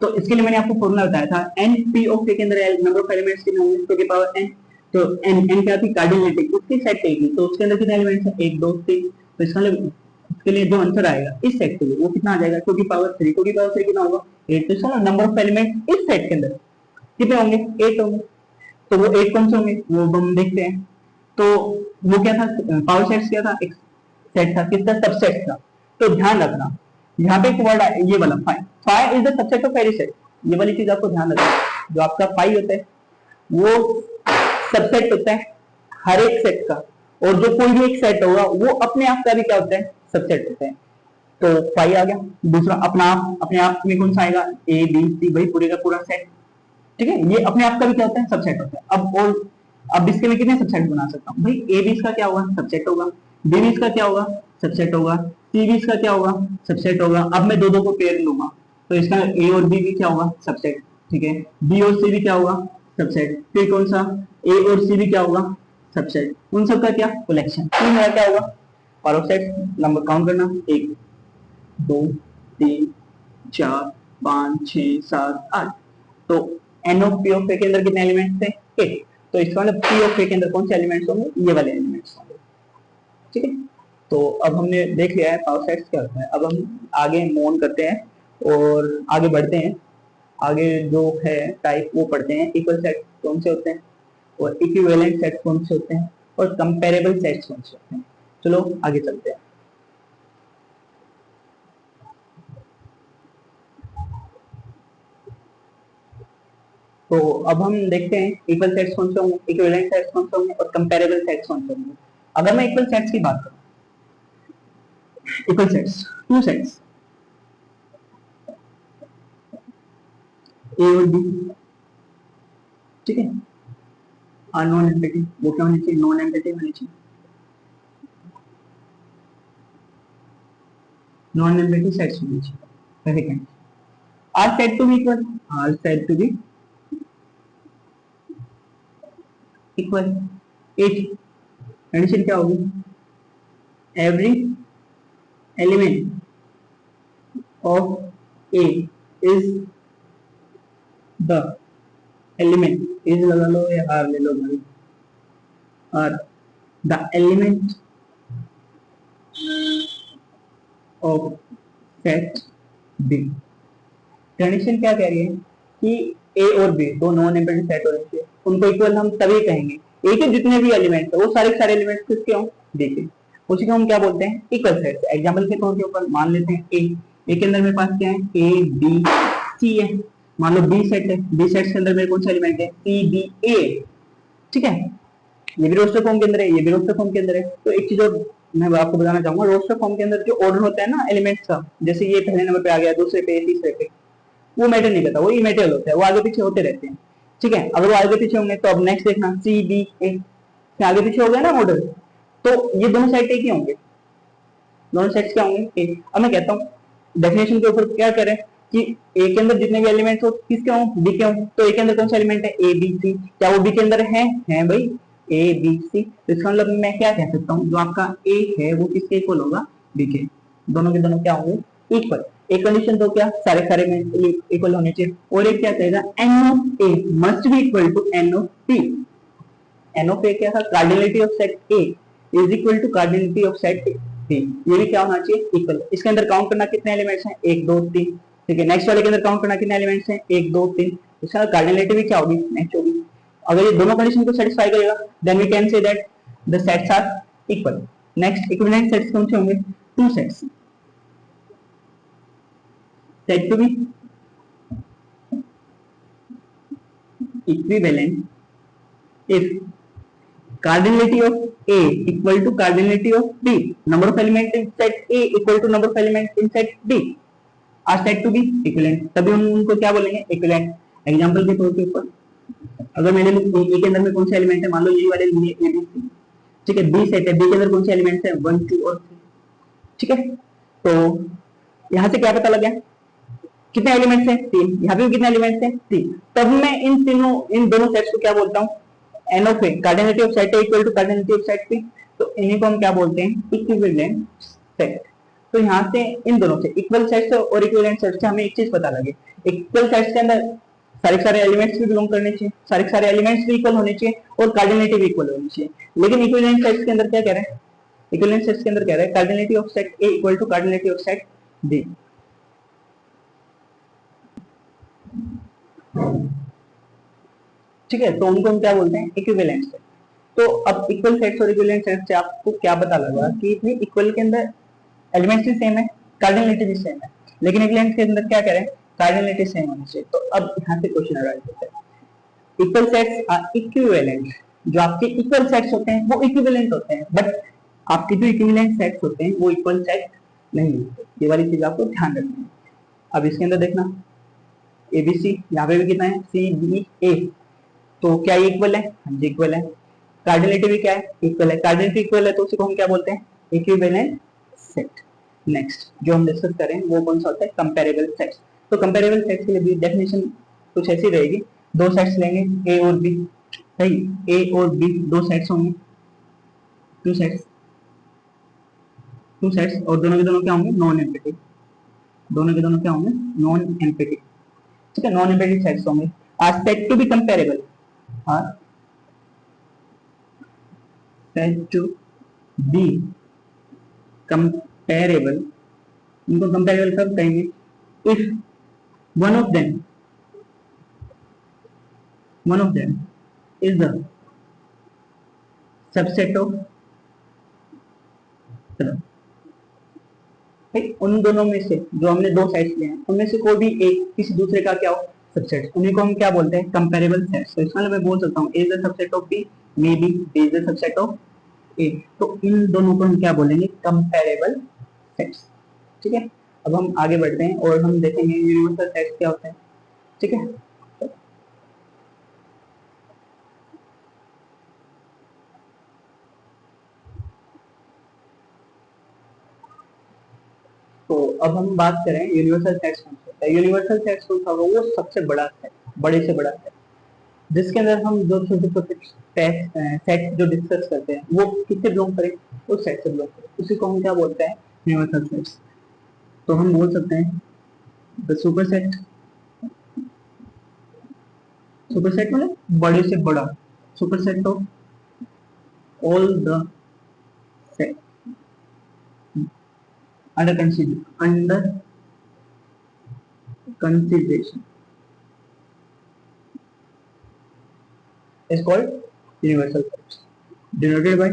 तो इसके लिए मैंने आपको फॉर्मूला बताया था, n P ऑफ A के अंदर नंबर ऑफ एलिमेंट्स कितने होंगे, तो की पावर n। तो n क्या थी, कार्डिनलिटी, उसकी सेट रहेगी, तो उसके अंदर कितने एलिमेंट्स है, 1 2 3। तो इसका मतलब इसके लिए जो आंसर आएगा इस सेट के लिए वो कितना आ जाएगा, 2 की पावर 3, 2 की पावर 3 कितना होगा 8। तो इसका नंबर ऑफ एलिमेंट इस सेट के अंदर कितने होंगे, 8 होंगे। तो वो 8 कौन से होंगे वो हम देखते हैं। तो वो क्या था, पावर सेट्स क्या था, एक सेट था किसका, सबसेट था। तो ध्यान रखना यहाँ पे एक वर्ड है ये वाला phi, phi is the subset of any set, ये वाली चीज आपको ध्यान रखना। जो आपका फाई होता है वो सबसेट होता है हर एक सेट का, और जो कोई भी एक सेट होगा वो अपने आप का भी क्या होता है, सबसेट होता है। तो फाई आ गया। दूसरा अपना आप, अपने आप में कौन सा आएगा, ए बी सी, भाई पूरे का पूरा सेट, ठीक है। ये अपने आप का भी क्या होता है, सबसेट होता है। अब और अब इसके में कितने सबसेट बना सकता हूँ, भाई ए बी का क्या होगा, सबसेट होगा, बी बी का क्या होगा, सबसेट होगा, सी बी का क्या होगा, सबसेट होगा। अब मैं दो दो को पेयर लूंगा तो इसका ए और बी भी क्या होगा, सबसेट, ठीक है। बी और सी भी क्या होगा, सबसेट। फिर कौन सा, ए और सी भी क्या होगा, सबसेट। उन सब का क्या, कलेक्शन। फिर मेरा क्या होगा, पावर सेट नंबर काउंट करना, 1 2 3 4 5 6 7 8। तो एन ऑफ पी ऑफ ए के अंदर कितने एलिमेंट्स थे, 8। तो इसका मतलब पी ऑफ ए के अंदर कौन से एलिमेंट्स होंगे, ये वाले एलिमेंट्स होंगे, ठीक है। तो अब हमने देख लिया है पावर सेट्स क्या होता है। अब हम आगे मूव ऑन करते हैं और आगे बढ़ते हैं। आगे जो है टाइप वो पढ़ते हैं, इक्वल सेट कौन से होते हैं, और इक्विवेलेंट सेट्स कौन से होते हैं, और कंपेरेबल सेट्स कौन से होते हैं। चलो आगे चलते हैं। तो अब हम देखते हैं इक्वल सेट्स कौन से होंगे, इक्विवेलेंट सेट्स कौन से होंगे और कंपैरेबल सेट्स कौन से होंगे। अगर मैं इक्वल सेट्स की बात करूं, equal sets, two sets A और बी, ठीक है, आर नॉन एम्प्टी, वो क्या होनी चाहिए, नॉन एम्प्टी होनी चाहिए, नॉन एम्प्टी सेट्स होनी चाहिए। Second, are set to be equal, are set to be equal, at condition क्या होगी, every element of A is the element, is लगा लो या आर ले लो भाई, are the element of set B. कंडीशन क्या कह रही है कि ए और बी दो नॉन एम्प्टी सेट होने चाहिए, उनको इक्वल हम तभी कहेंगे ए के जितने भी एलिमेंट है वो सारे सारे एलिमेंट्स किसके हों, बी के, उसी को हम क्या बोलते हैं, इक्वल सेट। एग्जांपल के तौर के ऊपर मान लेते हैं ए के अंदर मेरे पास क्या है, ए बी सी है, मान लो बी सेट है, बी सेट के अंदर मेरे कौन सा एलिमेंट है, सी बी ए, ठीक है, ये भी रोस्टर फॉर्म के अंदर है, ये भी रोस्टर फॉर्म के अंदर है। तो एक चीज और मैं आपको बताना चाहूंगा, रोस्टर फॉर्म के अंदर जो ऑर्डर होता है ना एलिमेंट्स का, जैसे ये पहले नंबर पे आ गया, दूसरे पे, तीसरे पे, वो मैटर नहीं करता, वो इमेटेरियल होता है, वो आगे पीछे होते रहते हैं, ठीक है। अगर वो आगे पीछे होंगे तो अब नेक्स्ट देखना सी बी ए, आगे पीछे हो गया ना ऑर्डर, तो ये दोनों साइड एक ही होंगे, दोनों सेट्स क्या होंगे ए। अब मैं कहता हूँ डेफिनेशन के ऊपर क्या करें कि ए के अंदर जितने भी एलिमेंट्स हो किसके हों, बी के हों, तो ए के अंदर कौन सा एलिमेंट है, ए बी सी, क्या वो बी के अंदर है भाई, ए बी सी, तो इसका मतलब मैं क्या कह सकता हूँ, जो आपका ए है वो किसके इक्वल होगा, बी के, दोनों के दोनों क्या होंगे, इक्वल। एक कंडीशन तो क्या सारे सारे में इक्वल होने चाहिए, और एक क्या कहेगा, N of A must be equal to N of B. N of A क्या था, cardinality of set A is equal to cardinality of set B, ये भी क्या होना चाहिए, इक्वल। इसके अंदर काउंट करना कितने एलिमेंट्स हैं, 1 2 3, ठीक है। नेक्स्ट वाले के अंदर काउंट करना कितने एलिमेंट्स हैं, 1 2 3, इसका कार्डिनलिटी भी क्या होगी, नेक्स्ट होगी। अगर ये दोनों कंडीशन को सेटिस्फाई करेगा then we can say that the sets are equal. Next equivalent sets कौन से होंगे, two sets, set to be equivalent if cardinality of A equal to cardinality of B, number of element in set A equal to number of element in set B are said to be equivalent, तभी हम उनको क्या बोलेंगे, equivalent। Example के तौर के ऊपर अगर मैंने ए के अंदर में कौन से एलिमेंट है, मान लो ये वाले लिए ए बी सी, ठीक है, बी सेट है, बी के अंदर कौन से एलिमेंट्स है, 1 2 और 3, ठीक है। तो यहाँ से क्या पता लग गया, कितने एलिमेंट्स हैं, 3, यहाँ पे भी कितने एलिमेंट्स हैं, 3, तब मैं इन तीनों, इन दोनों सेट्स को क्या बोलता हूँ, N of A, cardinality of set A equal to cardinality of set B, तो इन्हीं को हम क्या बोलते हैं, इक्विवेलेंट सेट। तो यहाँ से इन दोनों से इक्वल सेट्स और इक्विवेलेंट सेट्स से हमें एक चीज पता लगे, इक्वल सेट्स के अंदर सारे सारे एलिमेंट्स भी बिलोंग करने चाहिए, सारे सारे एलिमेंट्स भी इक्वल होने चाहिए और कार्डिनलिटी भी इक्वल होनी चाहिए। लेकिन इक्विवेलेंट सेट्स के अंदर क्या कह रहे हैं, इक्विवेलेंट सेट्स के अंदर कह रहे हैं cardinality of set A equal to cardinality of set B. ठीक है, तो उनको हम क्या बोलते हैं, इक्विवेलेंट सेट। तो अब इक्वल सेट्स और इक्विवेलेंट सेट्स से आपको क्या पता लगा कि भाई इक्वल के अंदर एलिमेंट्स भी सेम है, कार्डिनलिटी भी सेम है, लेकिन इक्विवेलेंट के अंदर क्या करें, कार्डिनलिटी सेम होनी चाहिए। तो अब यहाँ से क्वेश्चन अराइज होता है, इक्वल सेट्स आर इक्विवेलेंट, जो आपके इक्वल सेट्स होते हैं वो इक्विवेलेंट होते हैं, बट आपके जो इक्विवेलेंट सेट्स होते हैं वो इक्वल सेट नहीं होते, ये वाली चीज आपको ध्यान रखनी है। अब इसके अंदर देखना एबीसी, यहाँ पे भी कितना है, सी बी ए, तो क्या ये इक्वल है, हाँ जी इक्वल है। कार्डिनलिटी भी क्या है, इक्वल है, कार्डिनलिटी इक्वल है तो उसी को हम क्या बोलते हैं, इक्विवेलेंट सेट। नेक्स्ट जो हम डिस्कस करें वो कौन सा होता है, कंपैरेबल सेट्स। तो कंपैरेबल सेट्स के लिए भी डेफिनेशन कुछ ऐसी रहेगी, दो सेट्स लेंगे ए और बी, सही, ए और बी दो सेट्स होंगे, टू सेट्स, और दोनों के दोनों क्या होंगे, नॉन एम्प्टी, दोनों के दोनों क्या होंगे, नॉन एम्प्टी, ठीक है, नॉन एम्प्टी सेट्स होंगे। Are set to be comparable, are said to be comparable, इनको comparable कब कहेंगे, if one of them is the subset of, भाई उन दोनों में से जो हमने दो साइड्स लिए हैं उनमें से कोई भी एक किसी दूसरे का क्या हो, सबसेट, उन्हीं को हम क्या बोलते हैं, कंपेरेबल सेट्स। तो इसमें मैं बोल सकता हूँ A is the subset of B, may be B is the subset of A. तो इन दोनों को हम क्या बोलेंगे, कंपेरेबल सेट्स। ठीक है, अब हम आगे बढ़ते हैं और हम देखेंगे यूनिवर्सल सेट्स क्या होते हैं। ठीक है, तो अब हम बात करें यूनिवर्सल सेट्स कौन सा होता है। यूनिवर्सल सेट्स कौन सा होगा, वो सबसे बड़ा सेट, बड़े से बड़ा सेट, जिसके अंदर हम जो छोटे छोटे सेट जो डिस्कस करते हैं वो किससे बिलोंग करें, उस सेट से बिलोंग करें, उसी को हम क्या बोलते हैं, यूनिवर्सल सेट्स। तो हम बोल सकते हैं the super set, super set मतलब बड़े से बड़ा, super set of all the set under consideration is called universal sets, denoted by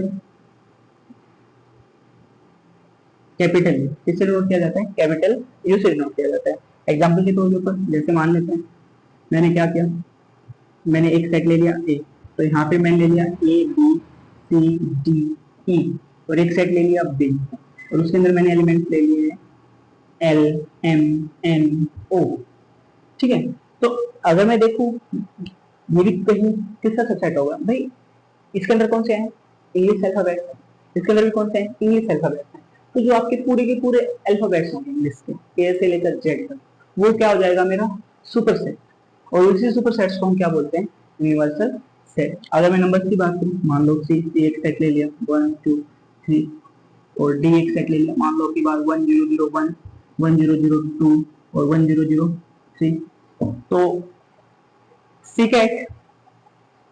capital you. किससे डिनोट किया जाता है, कैपिटल यू से डिनोट किया जाता है। एग्जाम्पल के तौर पर जैसे मान लेते हैं मैंने क्या किया, मैंने एक सेट ले लिया ए, तो यहाँ पे मैंने ले लिया ए बी सी डी ई, और एक सेट ले लिया बी, और उसके अंदर मैंने एलिमेंट्स ले लिए एल एम एन ओ। ठीक है, तो अगर मैं देखूं ये भी कहीं किसका सबसेट होगा भाई, इसके अंदर कौन से हैं, इंग्लिश अल्फाबेट, इसके अंदर भी कौन से हैं, इंग्लिश अल्फाबेट हैं। तो जो आपके पूरे के पूरे अल्फाबेट्स होंगे इंग्लिश के, ए से लेकर जेड तक, वो क्या हो जाएगा मेरा सुपर सेट, और उसी सुपर सेट्स को हम क्या बोलते हैं, यूनिवर्सल सेट। अगर मैं नंबर की बात करूं, मान लो सी एक सेट ले लिया 1 2 3, और डी एक सेट ले लिया, मान लो की बात 1001 1002 और 1003। तो सी का एक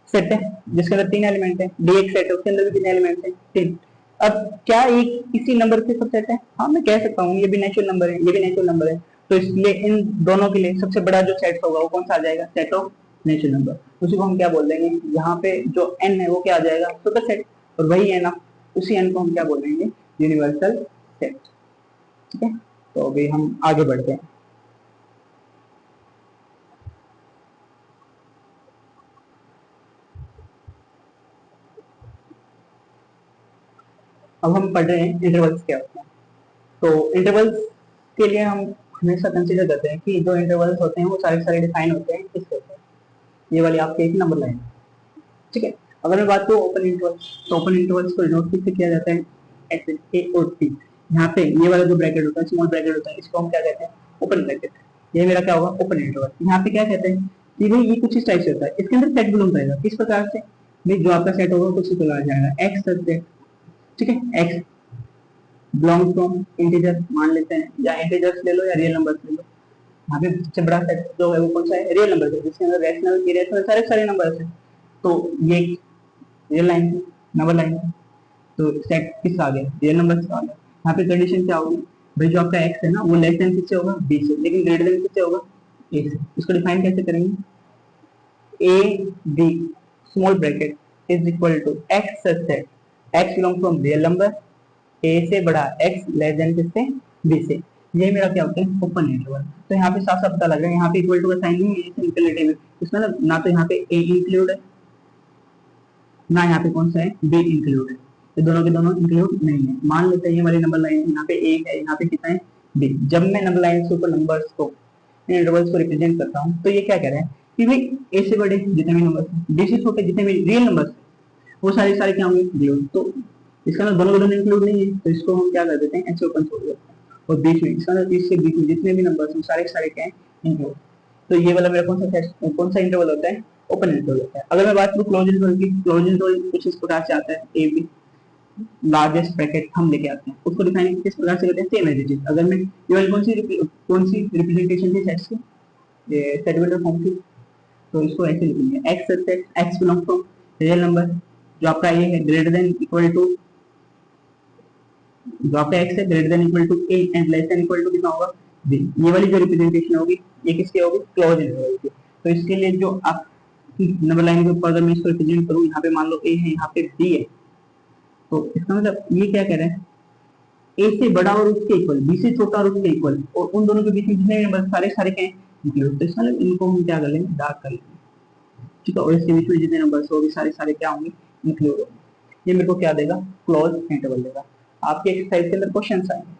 सेट है जिसके अंदर 3 एलिमेंट है, डी एक सेट है उसके अंदर भी कितने एलिमेंट है, 3। अब क्या एक इसी नंबर के सबसेट है, हाँ मैं कह सकता हूँ ये भी नेचुरल नंबर है, ये भी नेचुरल नंबर है। तो इसलिए इन दोनों के लिए सबसे बड़ा जो सेट होगा वो कौन सा आ जाएगा, सेट ऑफ नेचुरल नंबर। उसी को हम क्या बोल देंगे, यहाँ पे जो एन है वो क्या आ जाएगा, सुपर सेट, और वही है ना, उसी एन को हम क्या बोलेंगे, यूनिवर्सल सेट। ठीक है, तो अभी हम आगे बढ़ते हैं। अब हम पढ़ रहे हैं इंटरवल्स क्या होते हैं। तो इंटरवल्स के लिए हम हमेशा कंसीडर करते हैं कि जो इंटरवल्स होते हैं वो सारे सारे डिफाइन होते हैं किससे होते हैं, ये वाली आपके एक नंबर लाइन। ठीक है, अगर मैं बात करूँ ओपन इंटरवल्स, तो ओपन इंटरवल्स को डिनोट किससे किया जाता है, ऐसे ए और टी। यहाँ पे ये वाला जो ब्रैकेट होता है, स्मॉल ब्रैकेट होता है, इसको हम क्या कहते हैं, ओपन ब्रैकेट। ये मेरा क्या होगा, ओपन इंटरवल। यहाँ पे क्या कहते हैं कि भाई ये कुछ इस टाइप से होता है, इसके अंदर सेट बिलोंग करेगा किस प्रकार से, भाई जो आपका सेट होगा कुछ प्रकार जाएगा एक्स सबसेट। ठीक है, एक्स बिलोंग फ्रॉम इंटीजर मान लेते हैं, या इंटीजर्स ले लो या रियल नंबर्स ले लो। यहाँ पे सबसे बड़ा सेट जो है वो कौन सा है, रियल नंबर है, जिसके अंदर रैशनल इरेशनल सारे सारे नंबर्स हैं। तो ये रियल लाइन है, नंबर लाइन है, तो सेट किस आ गया, रियल नंबर से आ गया। यहाँ पे कंडीशन क्या होगी, भाई जो आपका एक्स है ना वो लेस देन किससे होगा, बी से, लेकिन ग्रेटर देन किससे होगा, ए से। इसको डिफाइन कैसे करेंगे, A B small bracket is equal to X set, x belong from real number, A से बड़ा एक्स लेस देन किससे, बी से। ये मेरा क्या होता है, ओपन इंटरवल। तो यहाँ पे साफ साफ पता लग रहा है, यहाँ पे इक्वल टू का साइन नहीं है, इंक्लूसिव है, इसमें ना तो यहाँ पे ए इंक्लूड है ना यहाँ पे कौन सा है, बी इंक्लूड है, तो दोनों के दोनों इंक्लूड नहीं है। मान लेते हैं ये वाली नंबर लाइन यहाँ पे ए है, यहाँ पे कितना है, बी। जब मैं नंबर लाइन से ऊपर नंबर्स को, इंटरवल्स को रिप्रेजेंट करता हूँ, तो ये क्या कह रहा है कि भाई ए से बड़े जितने भी नंबर हैं, बी से छोटे जितने भी रियल नंबर्स हैं, वो सारे सारे क्या होंगे, जीरो। तो इसका अंदर दोनों दोनों इंक्लूड नहीं है, तो इसको हम क्या कर देते हैं, ऐसे ओपन छोड़ देते हैं। और बीच में इसका अंदर 30 से बीच में जितने भी नंबर्स हैं सारे सारे क्या है, इंक्लूड। तो ये वाला मेरा कौन सा इंटरवल होता है, ओपन इंटरवल होता है। अगर मैं बात करूँ क्लोज इंटरवल की, क्लोज इंटरवल कुछ इस प्रकार से आता है, ए बी लार्जेस्ट ब्रैकेट हम लेके आते हैं, उसको डिफाइन किस प्रकार से करते हैं, सेम एज इट इज। अगर मैं ये वाली कौन सी रिप्रेजेंटेशन थी सेट्स की, ये सेट वेक्टर फॉर्म की, तो इसको ऐसे लिखेंगे, x set x belong from real number, जो आपका ये है ग्रेटर देन इक्वल टू, जो आपका एक्स है greater than equal to A and less than equal to कितना होगा, बी। ये वाली जो रिप्रेजेंटेशन होगी ये किसकी होगी, क्लोज इंटरवल की। तो इसके लिए जो आप नंबर लाइन के ऊपर अगर मैं इसको रिप्रेजेंट करूँ, यहाँ पे मान लो ए है, यहाँ पे बी है, तो इसका मतलब ये क्या कह रहा है, ए से बड़ा और उसके इक्वल, बी से छोटा और उसके इक्वल, और उन दोनों के बीच में जितने नंबर सारे सारे क्या हैं, इंक्लूड, तो इसका मतलब इनको हम क्या कर लेंगे, डार्क कर लेंगे, ठीक है। और इसके बीच में जितने नंबर्स होंगे सारे सारे क्या होंगे, इंक्लूड होंगे। ये मेरे को क्या देगा, क्लोज इंटरवल देगा। आपके एक्सरसाइज के अंदर क्वेश्चन आएंगे,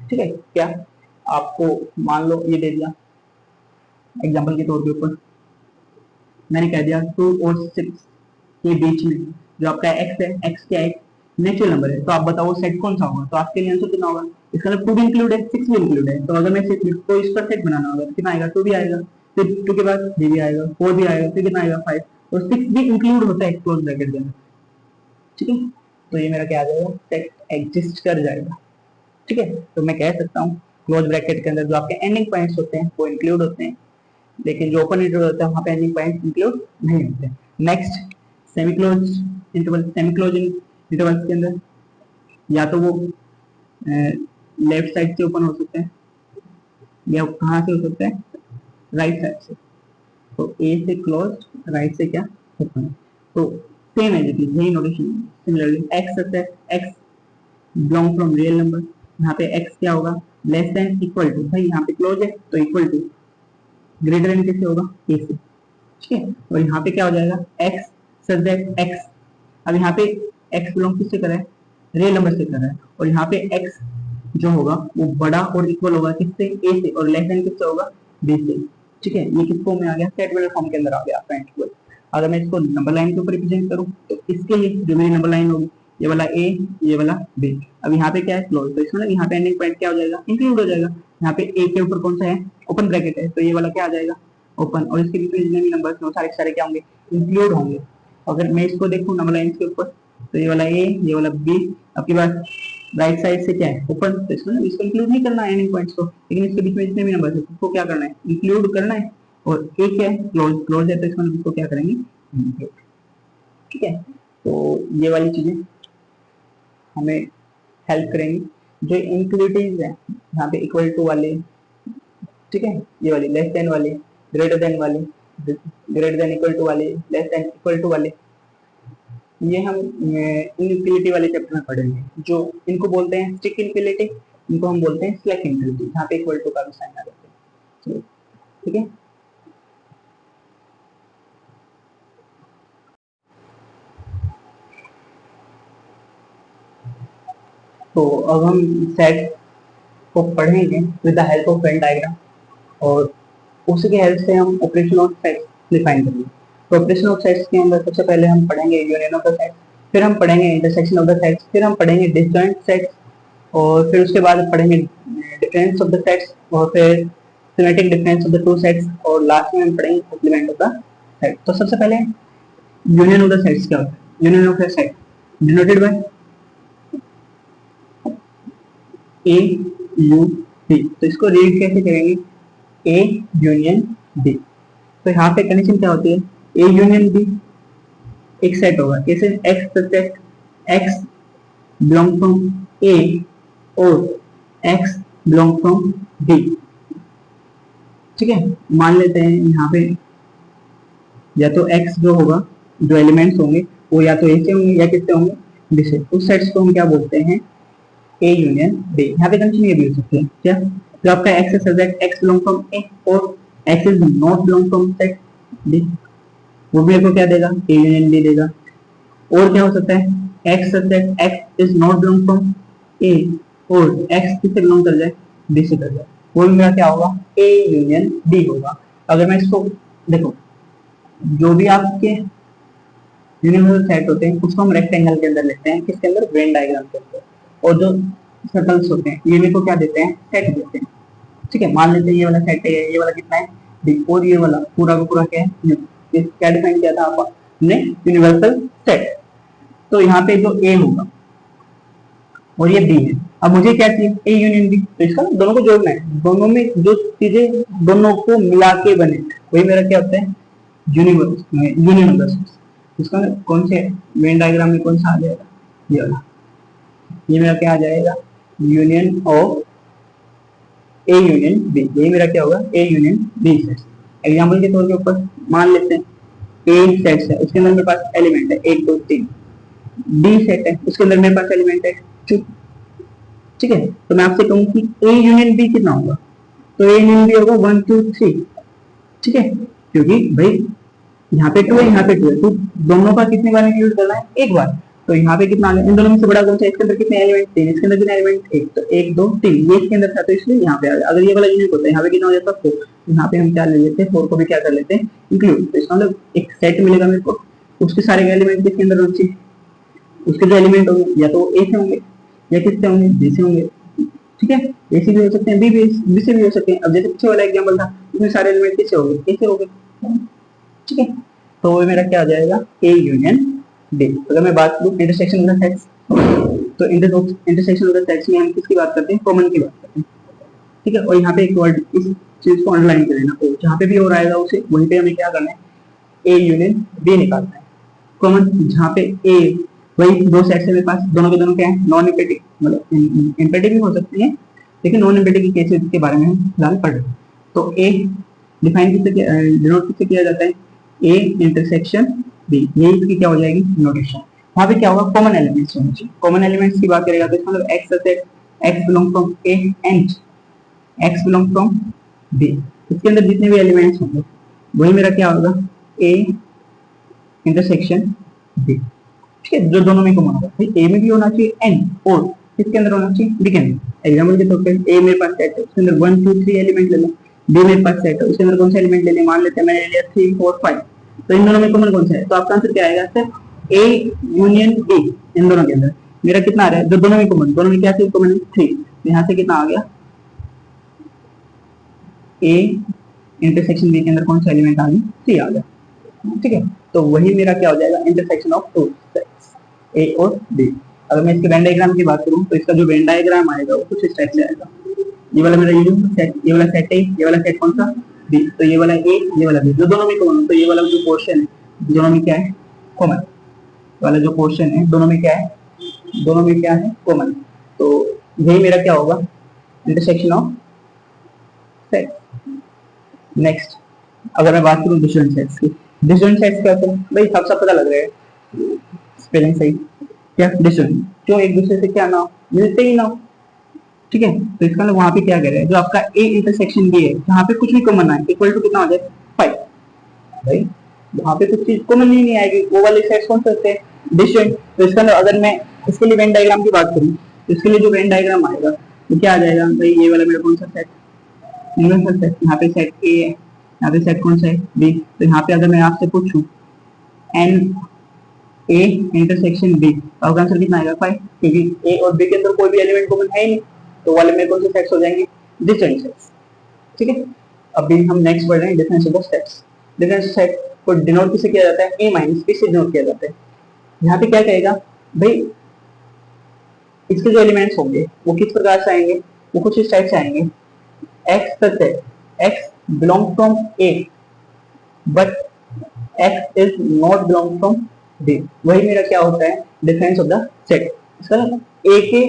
ठीक है। क्या आपको मान लो ये दे दिया एग्जांपल के तौर के ऊपर, मैंने कह दिया 2 और 6 के बीच में जो आपका x है, x क्या है, नेचुरल नंबर है, तो आप बताओ वो सेट कौन सा होगा, तो आपके लिए आंसर कितना होगा, इसका मतलब 2 भी इंक्लूड है, 6 भी इंक्लूड है, तो अगर मैं को इस पर सेट बनाना होगा तो कितना आएगा, 2 भी आएगा, फिर 2 के बाद 3 भी आएगा, 4 भी आएगा, फिर कितना आएगा, 5, और 6 भी इंक्लूड होता है क्लोज ब्रैकेट के अंदर, ठीक है। तो ये मेरा क्या आ जाएगा, सेट एग्जिस्ट कर जाएगा, ठीक है। तो मैं कह सकता हूँ क्लोज ब्रैकेट के अंदर जो आपके एंडिंग पॉइंट्स होते हैं वो इंक्लूड होते हैं, लेकिन जो ओपन इंटरवल होता है वहां पे एंडिंग पॉइंट इंक्लूड नहीं होते। Next semi close interval, semi close interval के अंदर या तो वो लेफ्ट साइड से ओपन हो सकते हैं या कहाँ से हो सकता है, राइट साइड से, तो ए से क्लोज, राइट से क्या ओपन, तो सेम है यही नोटेशन। सिमिलरली एक्स सकता है, x belong from real number, यहाँ पे एक्स क्या होगा, लेस देन इक्वल टू, भाई यहाँ पे क्लोज है तो इक्वल टू, ग्रेटर देन किससे होगा, ए से, ठीक है। और यहाँ पे क्या हो जाएगा, एक्स सच दैट एक्स, अब यहाँ पे एक्स बिलोंग किससे कर रहा है, रियल नंबर से कर रहा है, और यहाँ पे एक्स जो होगा वो बड़ा और इक्वल होगा किससे, ए से, और लेस देन किससे होगा, बी से, ठीक है। ये किस फॉर्म में आ गया, टेबुलर फॉर्म के अंदर आ गया आपका इंटरवल। अगर मैं इसको नंबर लाइन के ऊपर रिप्रेजेंट करूँ तो इसके लिए जो मेरी नंबर लाइन होगी, ये वाला ए, ये वाला बी, अब यहाँ पे क्या है, क्लोज, तो इसमें यहाँ पे एंडिंग पॉइंट क्या हो जाएगा, इंक्लूड हो जाएगा। यहाँ पे ए के ऊपर कौन सा है, ओपन ब्रैकेट है, तो ये वाला क्या आ जाएगा, ओपन, और इसके बीच में जितने भी नंबर्स हैं वो सारे सारे क्या होंगे, इंक्लूड होंगे। अगर मैं इसको देखूँ नंबर लाइन के ऊपर, तो ये वाला ए, ये वाला बी, आपके पास राइट साइड से क्या है, ओपन, तो इसमें इसको इंक्लूड नहीं करना है एंडिंग पॉइंट्स को, लेकिन इसके बीच में जितने भी नंबर्स हैं उसको क्या करना है, इंक्लूड करना है। और ए क्या है, क्लोज, क्लोज है, तो इसमें इसको क्या करेंगे, इंक्लूड, ठीक है। तो ये वाली चीजें हमें हेल्प करेंगी। जो इंक्लूडिव है यहाँ पे इक्वल टू वाले, ठीक है, ये वाली लेस देन वाले, ग्रेटर देन वाले, ग्रेटर देन इक्वल टू वाले, लेस देन इक्वल टू वाले, ये हम इनफिनिटी वाले चैप्टर में पढ़ेंगे। जो इनको बोलते हैं स्टिक इनफिनिटी, इनको हम बोलते हैं स्लैक इनफिनिटी, यहाँ पे इक्वल टू का भी साइन आ जाता है, ठीक है। तो अब हम सेट को पढ़ेंगे with the help of Venn diagram, और उसी की हेल्प से हम ऑपरेशन ऑफ सेट्स डिफाइन करेंगे। तो ऑपरेशन ऑफ सेट्स के अंदर सबसे पहले हम पढ़ेंगे यूनियन ऑफ द सेट्स, फिर हम पढ़ेंगे इंटरसेक्शन ऑफ द सेट्स, फिर हम पढ़ेंगे डिसजॉइंट सेट्स, और फिर उसके बाद पढ़ेंगे डिफरेंस ऑफ द सेट्स, और फिर symmetric difference of the two sets, और लास्ट में हम पढ़ेंगे कॉम्प्लीमेंट ऑफ द सेट। तो सबसे पहले यूनियन ऑफ द सेट्स क्या होता है, union of the set denoted by A U B, तो इसको रीड कैसे करेंगे, ए यूनियन बी। तो यहाँ पे कंडीशन क्या होती है, ए यूनियन बी एक सेट होगा, कैसे, X subject X belong from A और एक्स बिलोंग फ्रॉम बी, ठीक है। मान लेते हैं यहाँ पे या तो एक्स जो होगा, जो एलिमेंट्स होंगे वो या तो ए से होंगे या किससे होंगे, बी से, उस सेट्स को हम क्या बोलते हैं, ए यूनियन बी। यहाँ पे कंडीशन ये भी हो सकती है क्या, तो आपका X subject X belong from A और X is not belong from set B, वो भी आपको क्या देगा, ए यूनियन बी देगा। और क्या हो सकता है, X subject X is not belong from A और एक्स किससे बिलोंग कर जाए, बी से कर जाए, वो भी मेरा क्या होगा, ए यूनियन बी होगा। अगर मैं इसको देखो, जो भी आपके यूनिवर्सल सेट होते हैं उसको हम रेक्टेंगल के अंदर लेते हैं, किसके अंदर, वेन डायग्राम के अंदर, और जो सर्कल्स होते हैं ये मेरे को क्या देते हैं, सेट देते हैं, ठीक है। मान लेते हैं ये वाला सेट है, ये वाला कितना है डी, और ये वाला पूरा का पूरा क्या है यू, क्या डिफाइन किया था आपने, यूनिवर्सल सेट। तो यहाँ पे जो ए होगा और ये बी है, अब मुझे क्या चाहिए, ए यूनियन बी, तो इसका दोनों को जोड़ना है, दोनों में जो चीजें दोनों को मिला के बने वही मेरा क्या होता है, यूनियन ऑफ द सेट्स। इसका कौन से वेन डायग्राम में कौन सा आ जाएगा, ये वाला, ये मेरा क्या आ जाएगा, union of A union B, यही मेरा क्या होगा, A union B sets. Example के तौर के ऊपर मान लेते हैं ए सेट्स है, उसके अंदर मेरे पास एलिमेंट है 1 2 3, डी सेट है उसके अंदर मेरे पास एलिमेंट है 2, ठीक है। तो मैं आपसे कहूँ कि ए यूनियन बी कितना होगा, तो ए यूनियन बी होगा 1 2 3, ठीक है, क्योंकि भाई यहाँ पे 2 है, यहाँ पे 2 है, तो दोनों का कितनी बार इंक्लूड करना है, एक बार। तो यहाँ पे कितना आ गया, इन दोनों में से बड़ा कौन सा है, इसके अंदर कितने एलिमेंट, 3, इसके अंदर कितने एलिमेंट, 1, तो 1 2 3 ये इसके अंदर था, तो इसलिए यहाँ पे आ गया। अगर ये वाला यूनिट होता है यहाँ पे कितना हो जाता, 4, यहाँ पे हम क्या ले लेते हैं, 4 को भी क्या कर लेते हैं, इंक्लूड। तो इसका मतलब एक सेट मिलेगा मेरे को, उसके सारे एलिमेंट किसके अंदर होने चाहिए, उसके जो एलिमेंट होंगे या तो ए से होंगे या किससे होंगे, बी से होंगे, ठीक है, ए से भी हो सकते हैं, बी से भी हो सकते हैं। अब जैसे पीछे वाला एग्जांपल था, उसमें सारे एलिमेंट किससे होंगे, ए से होंगे, ठीक है। तो वो मेरा क्या आ जाएगा, ए यूनियन बी। अगर मैं बात करूं इंटरसेक्शन ऑफ द सेट्स, तो इंटरसेक्शन ऑफ द सेट्स में हम किसकी बात करते हैं, कॉमन की बात करते हैं, ठीक है। और यहाँ पे एक वर्ड, इस चीज को अंडरलाइन कर लेना, और जहाँ पे भी और आएगा उसे वहीं पे हमें क्या करना है, ए यूनियन बी निकालना है। कॉमन जहाँ पे ए, वही दो सेट्स है मेरे पास, दोनों के दोनों क्या है, नॉन एम्पेटिक, मतलब एम्पेटिक भी हो सकते हैं, लेकिन नॉन एम्पेटिक केसेस के बारे में हम फिलहाल पढ़ रहे हैं। तो ए डिफाइन किससे, डिनोट किससे किया जाता है, ए इंटरसेक्शन बी, ये इसकी क्या हो जाएगी, नोटेशन। वहां पे क्या होगा, कॉमन एलिमेंट्स होने चाहिए। कॉमन एलिमेंट्स की बात करेगा तो इसका मतलब x set, x belong from A and x belong from B, इसके अंदर जितने भी एलिमेंट्स होंगे वही मेरा क्या होगा, ए इंटरसेक्शन बी, ठीक है, जो दोनों में कॉमन होगा। ए में भी होना चाहिए एंड, और किसके अंदर होना चाहिए, बी के अंदर। एग्जांपल के तौर पे ए मेरे पास सेट है, उसके अंदर 1 2 3 एलिमेंट ले लो, बी मेरे पास सेट है, उसके अंदर कौन सा एलिमेंट ले लें, मान लेते हैं मैंने लिया 3 4 5, तो इन दोनों में कॉमन कौन सा है, तो आपका आंसर क्या आएगा, सर ए यूनियन बी। इन दोनों के अंदर मेरा कितना आ रहा है, जो दोनों में कॉमन, दोनों में क्या चीज कॉमन है, 3, यहाँ से कितना आ गया, ए इंटरसेक्शन बी के अंदर कौन सा एलिमेंट आ गया, 3 आ गया, ठीक है। तो वही मेरा क्या हो जाएगा, intersection of two sets A और बी। अगर मैं इसके वेन डायग्राम की बात करूं तो इसका जो वेन डायग्राम आएगा वो कुछ इस टाइप से आएगा। ये वाला मेरा यूनियन सेट, ये वाला सेट ए, ये वाला सेट कौन सा, बी, तो ये वाला ए, ये वाला बी, जो दोनों में कॉमन, तो ये वाला जो पोर्शन है दोनों में क्या है, कॉमन वाला जो पोर्शन है दोनों में क्या है, दोनों में क्या है, कॉमन। तो यही मेरा क्या होगा, इंटरसेक्शन ऑफ सेट। नेक्स्ट अगर मैं बात करूं डिसजॉइंट सेट्स की, डिसजॉइंट सेट्स क्या होते हैं भाई, सब पता लग रहा है, स्पेलिंग सही, क्या डिसजॉइंट, जो एक दूसरे से क्या ना मिलते ही ना, ठीक है। तो इसका मतलब वहां पे क्या कह रहे हैं, जो आपका ए इंटरसेक्शन बी है, जहाँ पे कुछ भी कॉमन आए, इक्वल टू कितना हो जाए, 5, भाई वहां पे कुछ चीज कॉमन ही नहीं आएगी, वो वाले सेट्स कौन से होते हैं, डिसजॉइंट। तो इसका मतलब अगर मैं इसके लिए वेन डायग्राम की बात करूं, तो इसके लिए जो वेन डायग्राम आएगा वो क्या आ जाएगा भाई, ये वाला मेरा कौन सा सेट, यूनिवर्सल सेट, यहाँ पे सेट ए है, यहाँ पे सेट कौन सा है, बी। तो यहाँ पे अगर मैं आपसे पूछूं एन ए इंटरसेक्शन बी, तो आपका आंसर कितना आएगा, 5, क्योंकि ए और बी के अंदर कोई भी एलिमेंट कॉमन है ही नहीं, तो वाले में कौन से सेट्स हो जाएंगे, डिसजॉइंट सेट्स, ठीक है। अभी हम नेक्स्ट बढ़ रहे हैं, difference of sets. Difference set को डिनोट किससे किया जाता है, ए माइनस बी से डिनोट किया जाता है। यहाँ पे क्या कहेगा भाई, इसके जो एलिमेंट्स होंगे वो किस प्रकार से आएंगे, वो कुछ इस टाइप से आएंगे, एक्स का set, x belong from A but x is not belong from B, वही मेरा क्या होता है, डिफरेंस ऑफ द सेट। इसका ए के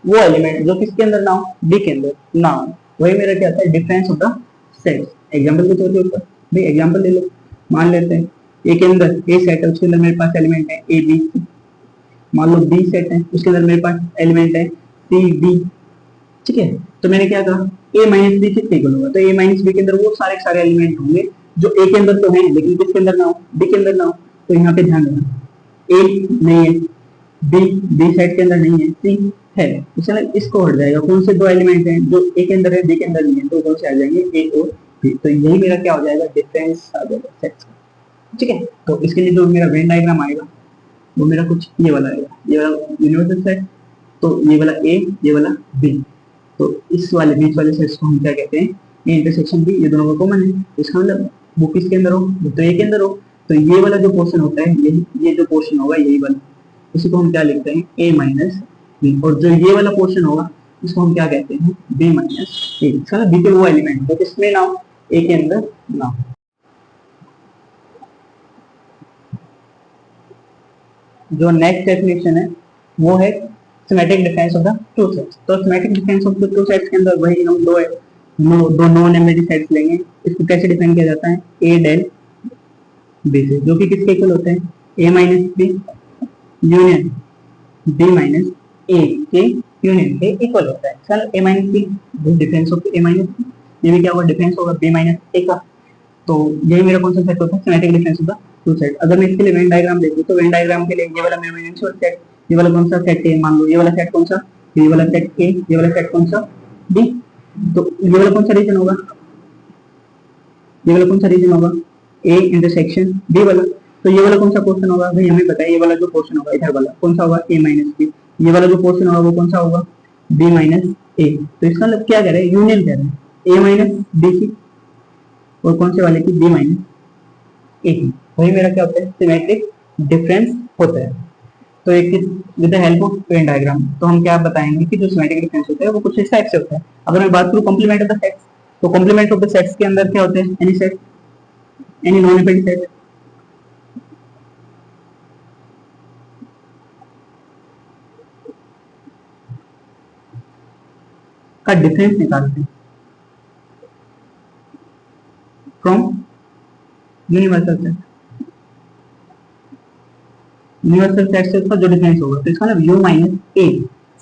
वो एलिमेंट जो किसके अंदर ना हो, बी के अंदर ना हो, वही मेरा क्या होता है, difference of the set. Example के तौर पे ऊपर भाई एग्जांपल ले लो, मान लेते हैं ए के अंदर ए सेट है, उसके अंदर मेरे पास एलिमेंट है ए बी, मान लो बी सेट है, उसके अंदर मेरे पास एलिमेंट है सी डी, ठीक है। तो मैंने क्या कहा, ए माइनस बी कितने इक्वल होगा, तो ए माइनस बी के अंदर वो सारे एलिमेंट होंगे जो ए के अंदर तो हैं लेकिन किसके अंदर ना हो, बी के अंदर ना हो। तो यहाँ पे ध्यान देना, ए नहीं है, बी सेट के अंदर नहीं है, सी है, इसलिए इसको हट जाएगा, कौन से दो एलिमेंट हैं जो ए के अंदर है बी के अंदर नहीं है, तो कौन से आ जाएंगे, ए और बी। तो यही मेरा क्या हो जाएगा, डिफरेंस आ जाएगा सेट्स का, ठीक है। तो इसके लिए जो मेरा वेन डायग्राम आएगा वो मेरा कुछ ये वाला आएगा, ये वाला यूनिवर्सल सेट, तो ये वाला ए, ये वाला बी, तो इस वाले बीच वाले सेट्स को हम क्या कहते हैं, ए इंटरसेक्शन बी, ये दोनों का कॉमन है, इसका मतलब वो किसके अंदर हो, तो ए के अंदर हो। तो ये वाला जो पोर्शन होता है, ये जो पोर्शन होगा यही वाला, इसी को हम क्या लिखते हैं, ए माइनस बी, और जो ये वाला पोर्शन होगा इसको हम क्या कहते हैं, बी माइनस ए। इसका बी के वो एलिमेंट तो किसमें ना हो, ए के अंदर ना हो। जो नेक्स्ट डेफिनेशन है वो है symmetric difference of the two sets. तो symmetric difference of the two sets के अंदर वही हम दो नॉन एम्बेडेड सेट्स लेंगे। इसको कैसे डिफाइन किया जाता है, ए डेल बी से, जो कि किसके इक्वल होते हैं, A minus B union B minus A के यूनियन ए इक्वल होता है sir A minus B, difference of A minus B, ये भी क्या होगा डिफरेंस होगा बी माइनस ए का। तो यही मेरा कौन सा सेट होता है symmetric difference of the to set. अगर मैं इसके लिए वेन डायग्राम देखूं तो वेन डायग्राम के लिए ये वाला मेरा यूनिवर्सल सेट, ये वाला कौन सा सेट है, मान लो ये वाला सेट कौन सा, ये वाला सेट ए, ये वाला सेट कौन सा बी, तो ये वाला कौन सा रीजन होगा, ये वाला कौन सा रीजन होगा ए इंटरसेक्शन बी वाला। तो ये वाला कौन सा पोर्शन होगा भाई हमें पता है, ये वाला जो पोर्शन होगा इधर वाला कौन सा होगा ए माइनस बी, ये वाला जो पोर्शन होगा वो कौन सा होगा बी माइनस ए। तो इसका मतलब क्या कह रहे हैं यूनियन कह रहे हैं ए माइनस बी की और कौन से वाले की बी माइनस ए की, वही मेरा क्या होता है सिमेट्रिक डिफरेंस होता है। तो एक with the help of Venn diagram तो हम क्या बताएंगे कि जो सिमेट्रिक डिफरेंस होता है वो कुछ इस टाइप से होता है। अगर मैं बात करूं कॉम्प्लीमेंट ऑफ द सेट्स, तो कॉम्प्लीमेंट ऑफ द सेट्स के अंदर क्या होते हैं any set, any non effect set, का डिफरेंस निकालते हैं from universal set, universal set से उसका जो डिफरेंस होगा तो इसका ना u माइनस ए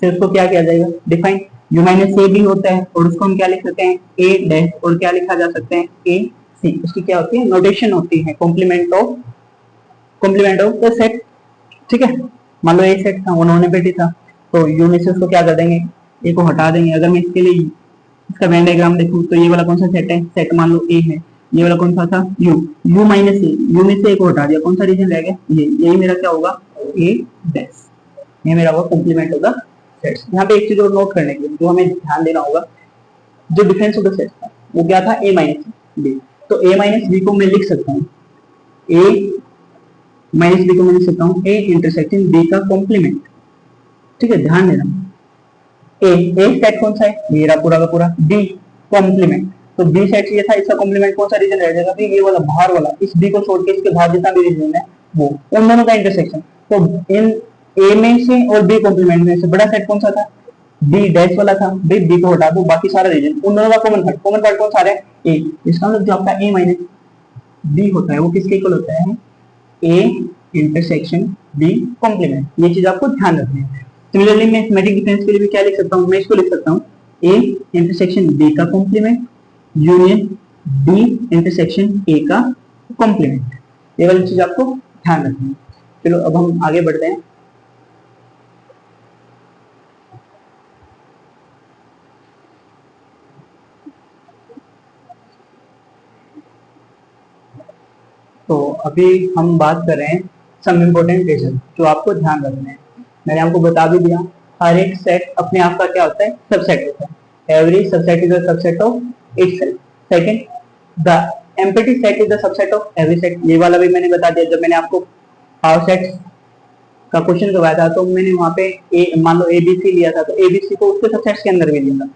से उसको क्या किया जाएगा डिफाइन, u माइनस ए भी होता है और उसको हम क्या लिख सकते हैं a डैश और क्या लिखा जा सकते हैं a c, उसकी क्या होती है नोटेशन होती है कॉम्प्लीमेंट ऑफ द सेट। ठीक है, मान लो एक सेट था वो नॉन इफेक्टिव था तो u में से उसको क्या कर देंगे a को हटा देंगे। अगर मैं इसके लिए इसका वेन डायग्राम देखूं तो ये वाला कौन सा सेट है, सेट मान लो a है, ये वाला कौन सा था u माइनस ए, u में से a को हटा दिया कौन सा रीजन रह गया ये, यही मेरा क्या होगा a डैश, ये मेरा होगा कॉम्प्लीमेंट ऑफ द सेट्स। यहाँ पे एक चीज और नोट करने के लिए जो हमें ध्यान देना होगा, जो डिफरेंस ऑफ द सेट्स था वो क्या था a माइनस बी, तो a माइनस बी को मैं लिख सकता हूँ a माइनस बी को मैं लिख सकता हूँ a इंटरसेक्शन b का कॉम्प्लीमेंट। ठीक है, ध्यान देना ए सेट कौन सा है मेरा पूरा का पूरा बी कॉम्प्लीमेंट, तो बी सेट ये था इसका कॉम्प्लीमेंट कौन सा रीजन रह जाएगा ये वाला बाहर वाला, इस बी को छोड़ के इसके बाहर जितना भी रीजन है वो उन दोनों का इंटरसेक्शन। तो इन ए में से और बी कॉम्प्लीमेंट में से बड़ा सेट कौन सा था बी डैश वाला था, बी को हटा दो बाकी सारा रीजन उन दोनों का कॉमन पार्ट कौन सा है ए, इसका मतलब जो आपका ए माइनस बी होता है वो किसके इक्वल होता है ए इंटरसेक्शन बी कॉम्प्लीमेंट। ये चीज आपको ध्यान रखनी है। सिमिलरली मैं सिमेट्रिक डिफरेंस के लिए भी क्या लिख सकता हूँ, मैं इसको लिख सकता हूँ ए इंटरसेक्शन बी का complement union B intersection A का कॉम्प्लीमेंट। ये वाली चीज आपको ध्यान रखनी है। चलो अब हम आगे बढ़ते हैं। तो अभी हम बात कर रहे हैं सम इम्पोर्टेंट रिजल्ट जो आपको ध्यान रखना है। मैंने आपको बता भी दिया हर एक सेट अपने आप का क्या होता है सबसेट होता है। Every subset is a subset of itself. Second, the empty set is the subset of every set. ये वाला भी मैंने बता दिया जब मैंने आपको हाफ सेट का क्वेश्चन करवाया था, तो मैंने वहां पे ए मान लो एबीसी लिया था, तो एबीसी को उसके सबसेट्स के अंदर भी लिया था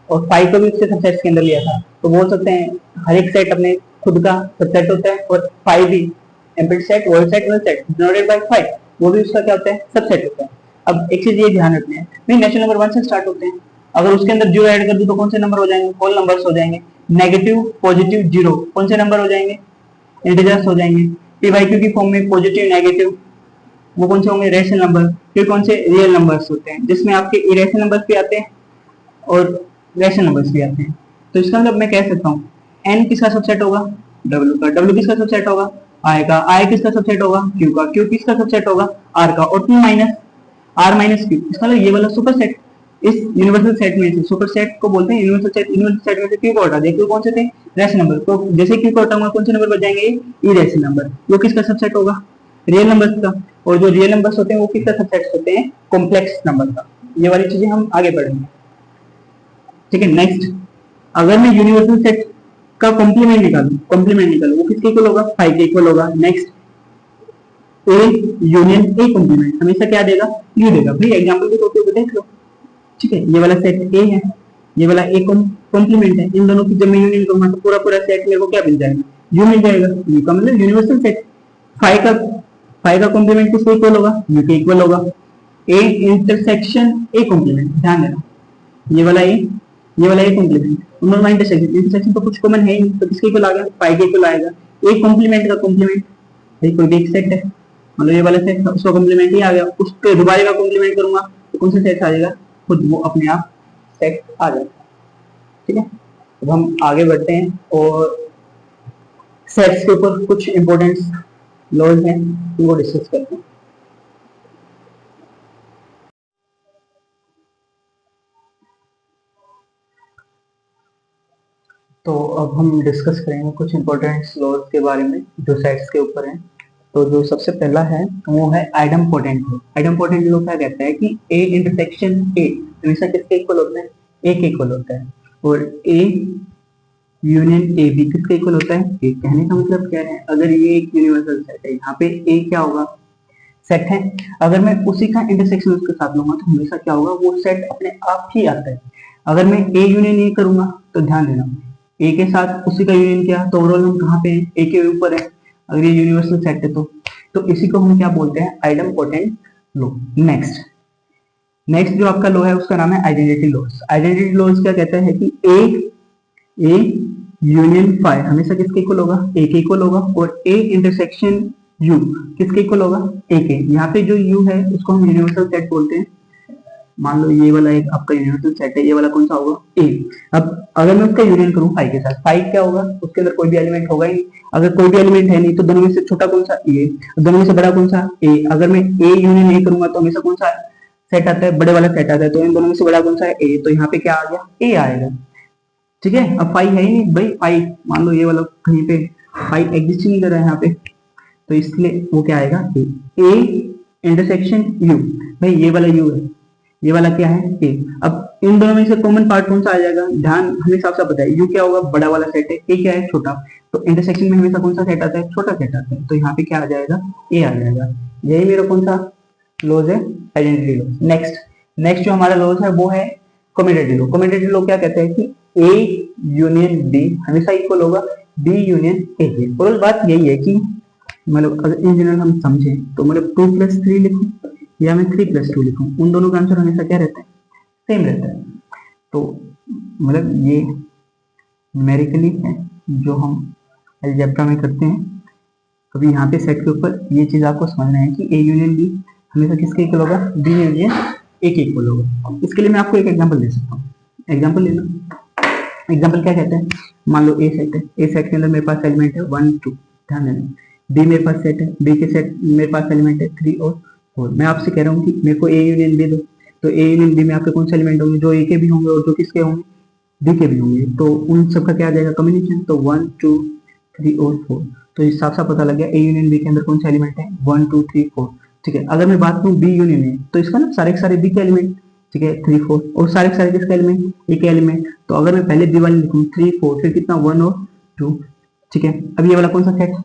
और फाइव को भी उसके सबसेट्स के अंदर लिया था। तो बोल सकते हैं हर एक सेट अपने खुद का सबसेट होता है और फाइव भी empty set word set null set denoted by five वो भी उसका क्या होता है सबसेट होता है। अब एक चीज ये ध्यान रखनी है, नहीं नेचुरल नंबर 1 से स्टार्ट होते हैं, अगर उसके अंदर जीरो ऐड कर दूं तो कौन से नंबर हो जाएंगे होल नंबर्स हो जाएंगे। नेगेटिव पॉजिटिव जीरो कौन से नंबर हो जाएंगे इंटीजर्स हो जाएंगे। पी बाई क्यू की फॉर्म में पॉजिटिव नेगेटिव वो कौन से होंगे रेशनल नंबर। फिर कौन से रियल नंबर्स होते हैं जिसमें आपके इरेशनल नंबर्स भी आते हैं और रैशनल नंबर्स भी आते हैं। तो इसका मतलब मैं कह सकता हूँ n किसका सबसेट होगा w का, w किसका सबसेट होगा i का, i किसका सबसेट होगा q का, q किसका सबसेट होगा r का, और p minus r minus q। इसका मतलब ये वाला सुपर सेट इस यूनिवर्सल सेट में से सुपर सेट को बोलते हैं यूनिवर्सल सेट। यूनिवर्सल सेट में से q को हटा दिया, q कौन से थे रैशनल नंबर, तो जैसे q को हटाऊंगा कौन से नंबर बच जाएंगे इरेशनल नंबर, वो किसका सबसेट होगा रियल नंबर्स का, और जो रियल नंबर्स होते हैं वो किसका सबसेट होते हैं कॉम्प्लेक्स नंबर का। ये वाली चीजें हम आगे बढ़ेंगे। ठीक है, नेक्स्ट अगर मैं यूनिवर्सल सेट का कॉम्प्लीमेंट निकालूं वो किसके इक्वल होगा 5 के इक्वल होगा। Next A union A complement हमेशा क्या देगा यू देगा। भाई एग्जांपल के तौर पे देख लो। ठीक है, ये वाला सेट ए है, ये वाला ए कॉम्प्लीमेंट है, इन दोनों की जब मैं यूनियन करूंगा तो पूरा पूरा सेट मेरे को क्या मिल जाएगा यू मिल जाएगा। यू का मतलब यूनिवर्सल सेट। 5 का कॉम्प्लीमेंट किसके इक्वल होगा यू के इक्वल होगा। ए इंटरसेक्शन ए कॉम्प्लीमेंट, ध्यान देना ये वाला ए कॉम्प्लीमेंट उन्होंने में इंटरसेक्शन तो कुछ कॉमन है ही नहीं, तो किसके इक्वल आ गया 5 के इक्वल आएगा। ए कॉम्प्लीमेंट का कॉम्प्लीमेंट भाई कोई भी एक सेट है, मतलब ये वाला सेट उसका कॉम्प्लीमेंट ही आ गया, उसके दोबारा का कॉम्प्लीमेंट करूंगा तो कौन सा सेट आ जाएगा खुद वो अपने आप सेट आ जाता है। ठीक है, अब हम आगे बढ़ते हैं और सेट्स के ऊपर कुछ इंपॉर्टेंट लॉज हैं वो डिस्कस करते हैं। तो अब हम डिस्कस करेंगे कुछ इंपॉर्टेंट लॉज के बारे में जो सेट्स के ऊपर हैं। तो जो सबसे पहला है वो है आइडम्पोटेंट लॉ। आइडम्पोटेंट लॉ क्या कहता है कि ए इंटरसेक्शन ए हमेशा किसके इक्वल होता है, ए के इक्वल होता है, और ए यूनियन ए बी किसके इक्वल होता है, ए। कहने का मतलब क्या है, अगर ये एक यूनिवर्सल सेट है, यहाँ पे ए क्या होगा, सेट है, अगर मैं उसी का इंटरसेक्शन उसके साथ लूंगा तो हमेशा क्या होगा, वो सेट अपने आप ही आता है। अगर मैं ए यूनियन ए करूंगा तो ध्यान देना ए के साथ उसी का यूनियन क्या, तो ओवरऑल हम कहाँ पे हैं, ए के ऊपर है, अगर ये यूनिवर्सल सेट है तो इसी को हम क्या बोलते हैं, आइडम्पोटेंट लॉ। नेक्स्ट जो आपका लॉ है उसका नाम है आइडेंटिटी लॉज। आइडेंटिटी लॉज क्या कहता है कि ए यूनियन फाई हमेशा किसके इक्वल होगा, ए के इक्वल होगा, और ए इंटरसेक्शन यू किसके इक्वल होगा, ए के। यहाँ पे जो यू है उसको हम यूनिवर्सल सेट बोलते हैं। मान लो ये वाला एक आपका यूनिवर्सल सेट है, ये वाला कौन सा होगा, ए। अब अगर मैं उसका यूनियन करूं फाई के साथ, फाई क्या होगा, उसके अंदर कोई भी एलिमेंट होगा ही नहीं। अगर कोई भी एलिमेंट है नहीं तो दोनों में से छोटा कौन सा, ए, दोनों में से बड़ा कौन सा, ए। अगर मैं ए यूनियन ए करूंगा तो हमेशा कौन सा सेट आता है, बड़े वाला सेट आता है, तो इन दोनों में से बड़ा कौन सा है, ए। तो यहाँ पे क्या आ गया, ए आएगा। ठीक है, अब फाई है ही नहीं भाई, फाई मान लो ये वाला कहीं पे फाई एग्जिस्ट नहीं कर रहा है यहाँ पे, तो इसलिए वो क्या आएगा, ए इंटरसेक्शन यू। भाई ये वाला यू है, ये वाला क्या है, ए। अब इन दोनों में से कॉमन पार्ट कौन सा आ जाएगा, ध्यान हमें साफ साफ बताइए, यू क्या होगा, बड़ा वाला सेट है, ए क्या है, छोटा। तो इंटरसेक्शन में हमेशा कौन सा सेट आता है, छोटा सेट आता है, तो यहाँ पे क्या आ जाएगा, ए आ जाएगा। यही मेरा कौन सा लॉज है, आइडेंटिटी लॉज। नेक्स्ट जो हमारा लॉज है वो है कम्यूटेटिव लॉ। कम्यूटेटिव लॉ क्या कहते हैं कि ए यूनियन बी हमेशा इक्वल होगा बी यूनियन ए के। और बात यही है कि मतलब अगर इन जनरल हम समझे तो मतलब 2+3 लिखूं या मैं 3+2 लिखूं, उन दोनों का आंसर हमेशा क्या रहता है, सेम रहता है। तो मतलब ये न्यूमेरिकली है जो हम अलजेब्रा में करते हैं। अभी यहाँ पे सेट के ऊपर ये चीज आपको समझना है कि ए यूनियन बी हमेशा किसके इक्वल होगा, बी यूनियन ए के इक्वल होगा। इसके लिए मैं आपको एक एग्जांपल दे सकता हूँ। एग्जांपल लेना, एग्जांपल क्या कहते हैं, मान लो ए सेट है, ए सेट के अंदर मेरे पास एलिमेंट है 1 2, ध्यान देना। बी मेरे पास सेट है, बी के सेट मेरे पास एलिमेंट है 3 और 4। मैं आपसे कह रहा हूँ कि मेरे को ए यूनियन बी दो, तो ए यूनियन बी में आपके कौन से एलिमेंट होंगे, जो ए के भी होंगे और जो किसके होंगे, बी के भी होंगे। तो उन सबका क्या आ जाएगा, कॉम्बिनेशन। तो 1 2 3 और 4, तो इस साफ साफ पता लग गया ए यूनियन बी के अंदर कौन सा एलिमेंट है, 1 2 3 4। ठीक है, अगर मैं बात करूँ बी यूनियन है तो इसका ना सारे के सारे बी के एलिमेंट, ठीक है 3 4, और सारे के सारे किसके एलिमेंट, ए के एलिमेंट। तो अगर मैं पहले बी वाले लिखूँ 3 4, फिर कितना 1 और 2। ठीक है, अब ये वाला कौन सा सेट,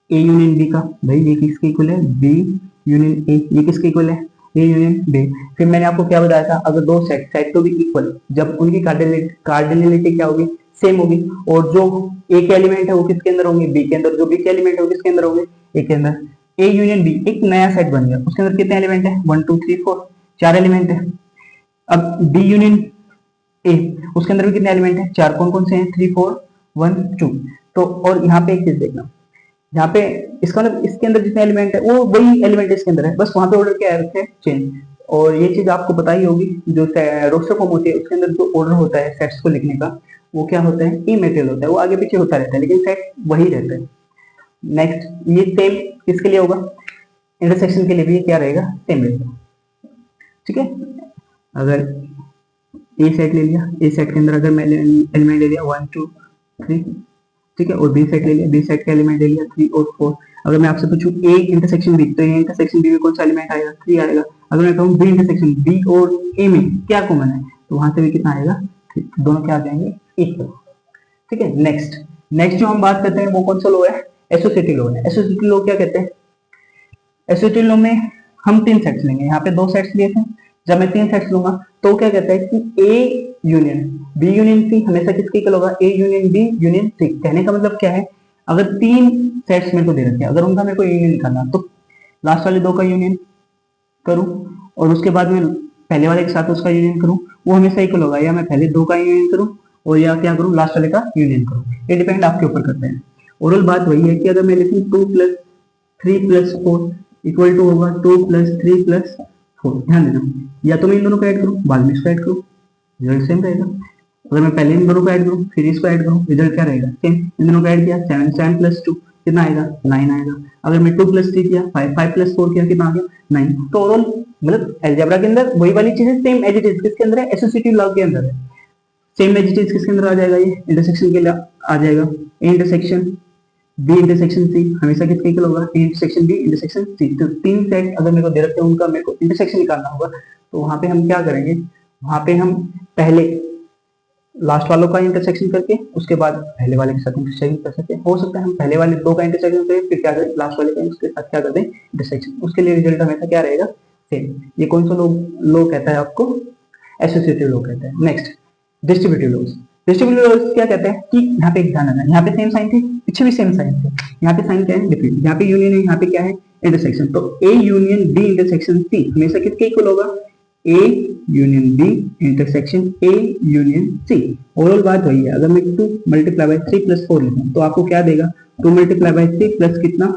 ए यूनियन बी का, भाई ये किसके इक्वल है, बी यूनियन ए। ये किसके इक्वल है, ए यूनियन बी। फिर मैंने आपको क्या बताया था, अगर दो सेट तो भी इक्वल, जब उनकी कार्डिनलिटी क्या होगी, सेम होगी। और जो ए के एलिमेंट है वो किसके अंदर होंगे, बी के अंदर। जो बी के एलिमेंट है वो किसके अंदर होंगे, ए के अंदर। ए यूनियन बी एक नया सेट बन गया, उसके अंदर कितने एलिमेंट है, 1 2 3 4, 4 एलिमेंट है। अब बी यूनियन ए, उसके अंदर भी कितने एलिमेंट है, 4। कौन कौन से हैं, 3 4 1 2। तो और यहाँ पे एक चीज देखना, यहाँ पे इसका मतलब इसके अंदर जितने एलिमेंट है वो वही एलिमेंट इसके अंदर है, बस वहां पे ऑर्डर क्या है, चेंज। और ये चीज आपको पता ही होगी, जो रोस्टर फॉर्म होती है उसके अंदर जो ऑर्डर होता है सेट्स को लिखने का, वो क्या होता है, इमेटेरियल होता है, वो आगे पीछे होता रहता है, लेकिन सेट वही रहता है। नेक्स्ट ये सेम किसके लिए होगा, इंटरसेक्शन के लिए भी क्या रहेगा, सेम रहेगा। ठीक है, अगर ए सेट ले लिया, ए सेट के अंदर अगर मैं एलिमेंट ले लिया 1 2 3, ठीक है, और बी सेट ले लिया, बी सेट का एलिमेंट ले लिया 3 और 4। अगर मैं आपसे पूछूं ए इंटरसेक्शन बी, तो ए इंटरसेक्शन बी में कौन सा एलिमेंट आएगा, 3 आएगा। अगर मैं कहूं बी इंटरसेक्शन बी और ए में क्या कॉमन है, तो वहां से भी कितना आएगा, दोनों क्या आ जाएंगे, इक्वल। ठीक है, नेक्स्ट जो हम बात करते हैं वो कौन सा लॉ है, एसोसिएटिव लॉ है। एसोसिएटिव लॉ क्या कहते हैं, एसोसिएटिव लॉ में हम 3 सेट्स लेंगे, यहाँ पे 2 सेट्स लिए थे, जब मैं 3 सेट्स लूंगा तो क्या कहता है कि A union B union C हमेशा किसके इक्वल होगा, A union B union C. कहने का मतलब क्या है, अगर 3 सेट्स मेरे को दे रखे हैं, अगर उनका मेरे को यूनियन करना, तो लास्ट वाले 2 का यूनियन करूं और उसके बाद में पहले वाले के साथ उसका यूनियन करूं, वो हमेशा इक्वल होगा। या मैं पहले 2 का यूनियन करूं और या क्या करूं, लास्ट वाले का यूनियन करूं, ये डिपेंड आपके ऊपर करता है। ओवरऑल बात वही है कि अगर मैं लिखूं 2 + 3 + 4 इक्वल टू होगा 2 + 3 + 4। ध्यान देना, या तो मैं इन दोनों को ऐड करूँ बाद में इसको ऐड करूँ, रिजल्ट सेम रहेगा। अगर मैं पहले इन दोनों को ऐड करूँ फिर इसको ऐड करूँ, रिजल्ट क्या रहेगा सेम। इन दोनों को ऐड किया 7, 7 प्लस 2 कितना आएगा 9 आएगा। अगर मैं 2 प्लस 3 किया 5, 5 प्लस 4 किया कितना आ गया 9। तो ओवरऑल मतलब अलजेब्रा के अंदर वही वाली चीजें सेम एज इट इज किसके अंदर है, एसोसिएटिव लॉ के अंदर है। सेम एज इट इज किसके अंदर आ जाएगा, ये इंटरसेक्शन के लिए आ जाएगा। A intersection B intersection C हमेशा किसके इक्वल होगा, A intersection B intersection C. तो तीन सेट अगर मेरे को दे रखे हैं उनका मेरे को इंटरसेक्शन निकालना होगा, तो वहां पे हम क्या करेंगे, वहां पे हम पहले लास्ट वालों का इंटरसेक्शन करके उसके बाद पहले वाले के साथ इंटरसेक्शन कर सकते हैं। हो सकता है हम पहले वाले दो का इंटरसेक्शन करें फिर क्या करें लास्ट वाले का उसके साथ क्या कर दें इंटरसेक्शन, उसके लिए रिजल्ट हमेशा क्या रहेगा सेम। ये कौन सा लो कहता है आपको, एसोसिएटिव लो कहता है। Next distributive laws. Distributive laws क्या कहते हैं कि यहाँ पे ध्यान रखना, यहाँ पे सेम साइन थी पीछे भी सेम साइन थे, यहाँ पे साइन क्या है डिफरेंट, यहाँ पे यूनियन है यहाँ पे क्या है इंटरसेक्शन। तो A union B intersection C हमेशा किसके इक्वल होगा, A union B intersection A union C. Overall बात वही है। अगर मैं 2 मल्टीप्लाई बाय 3 प्लस 4 लिखूं तो आपको क्या देगा 2 मल्टीप्लाई बाय 3 प्लस कितना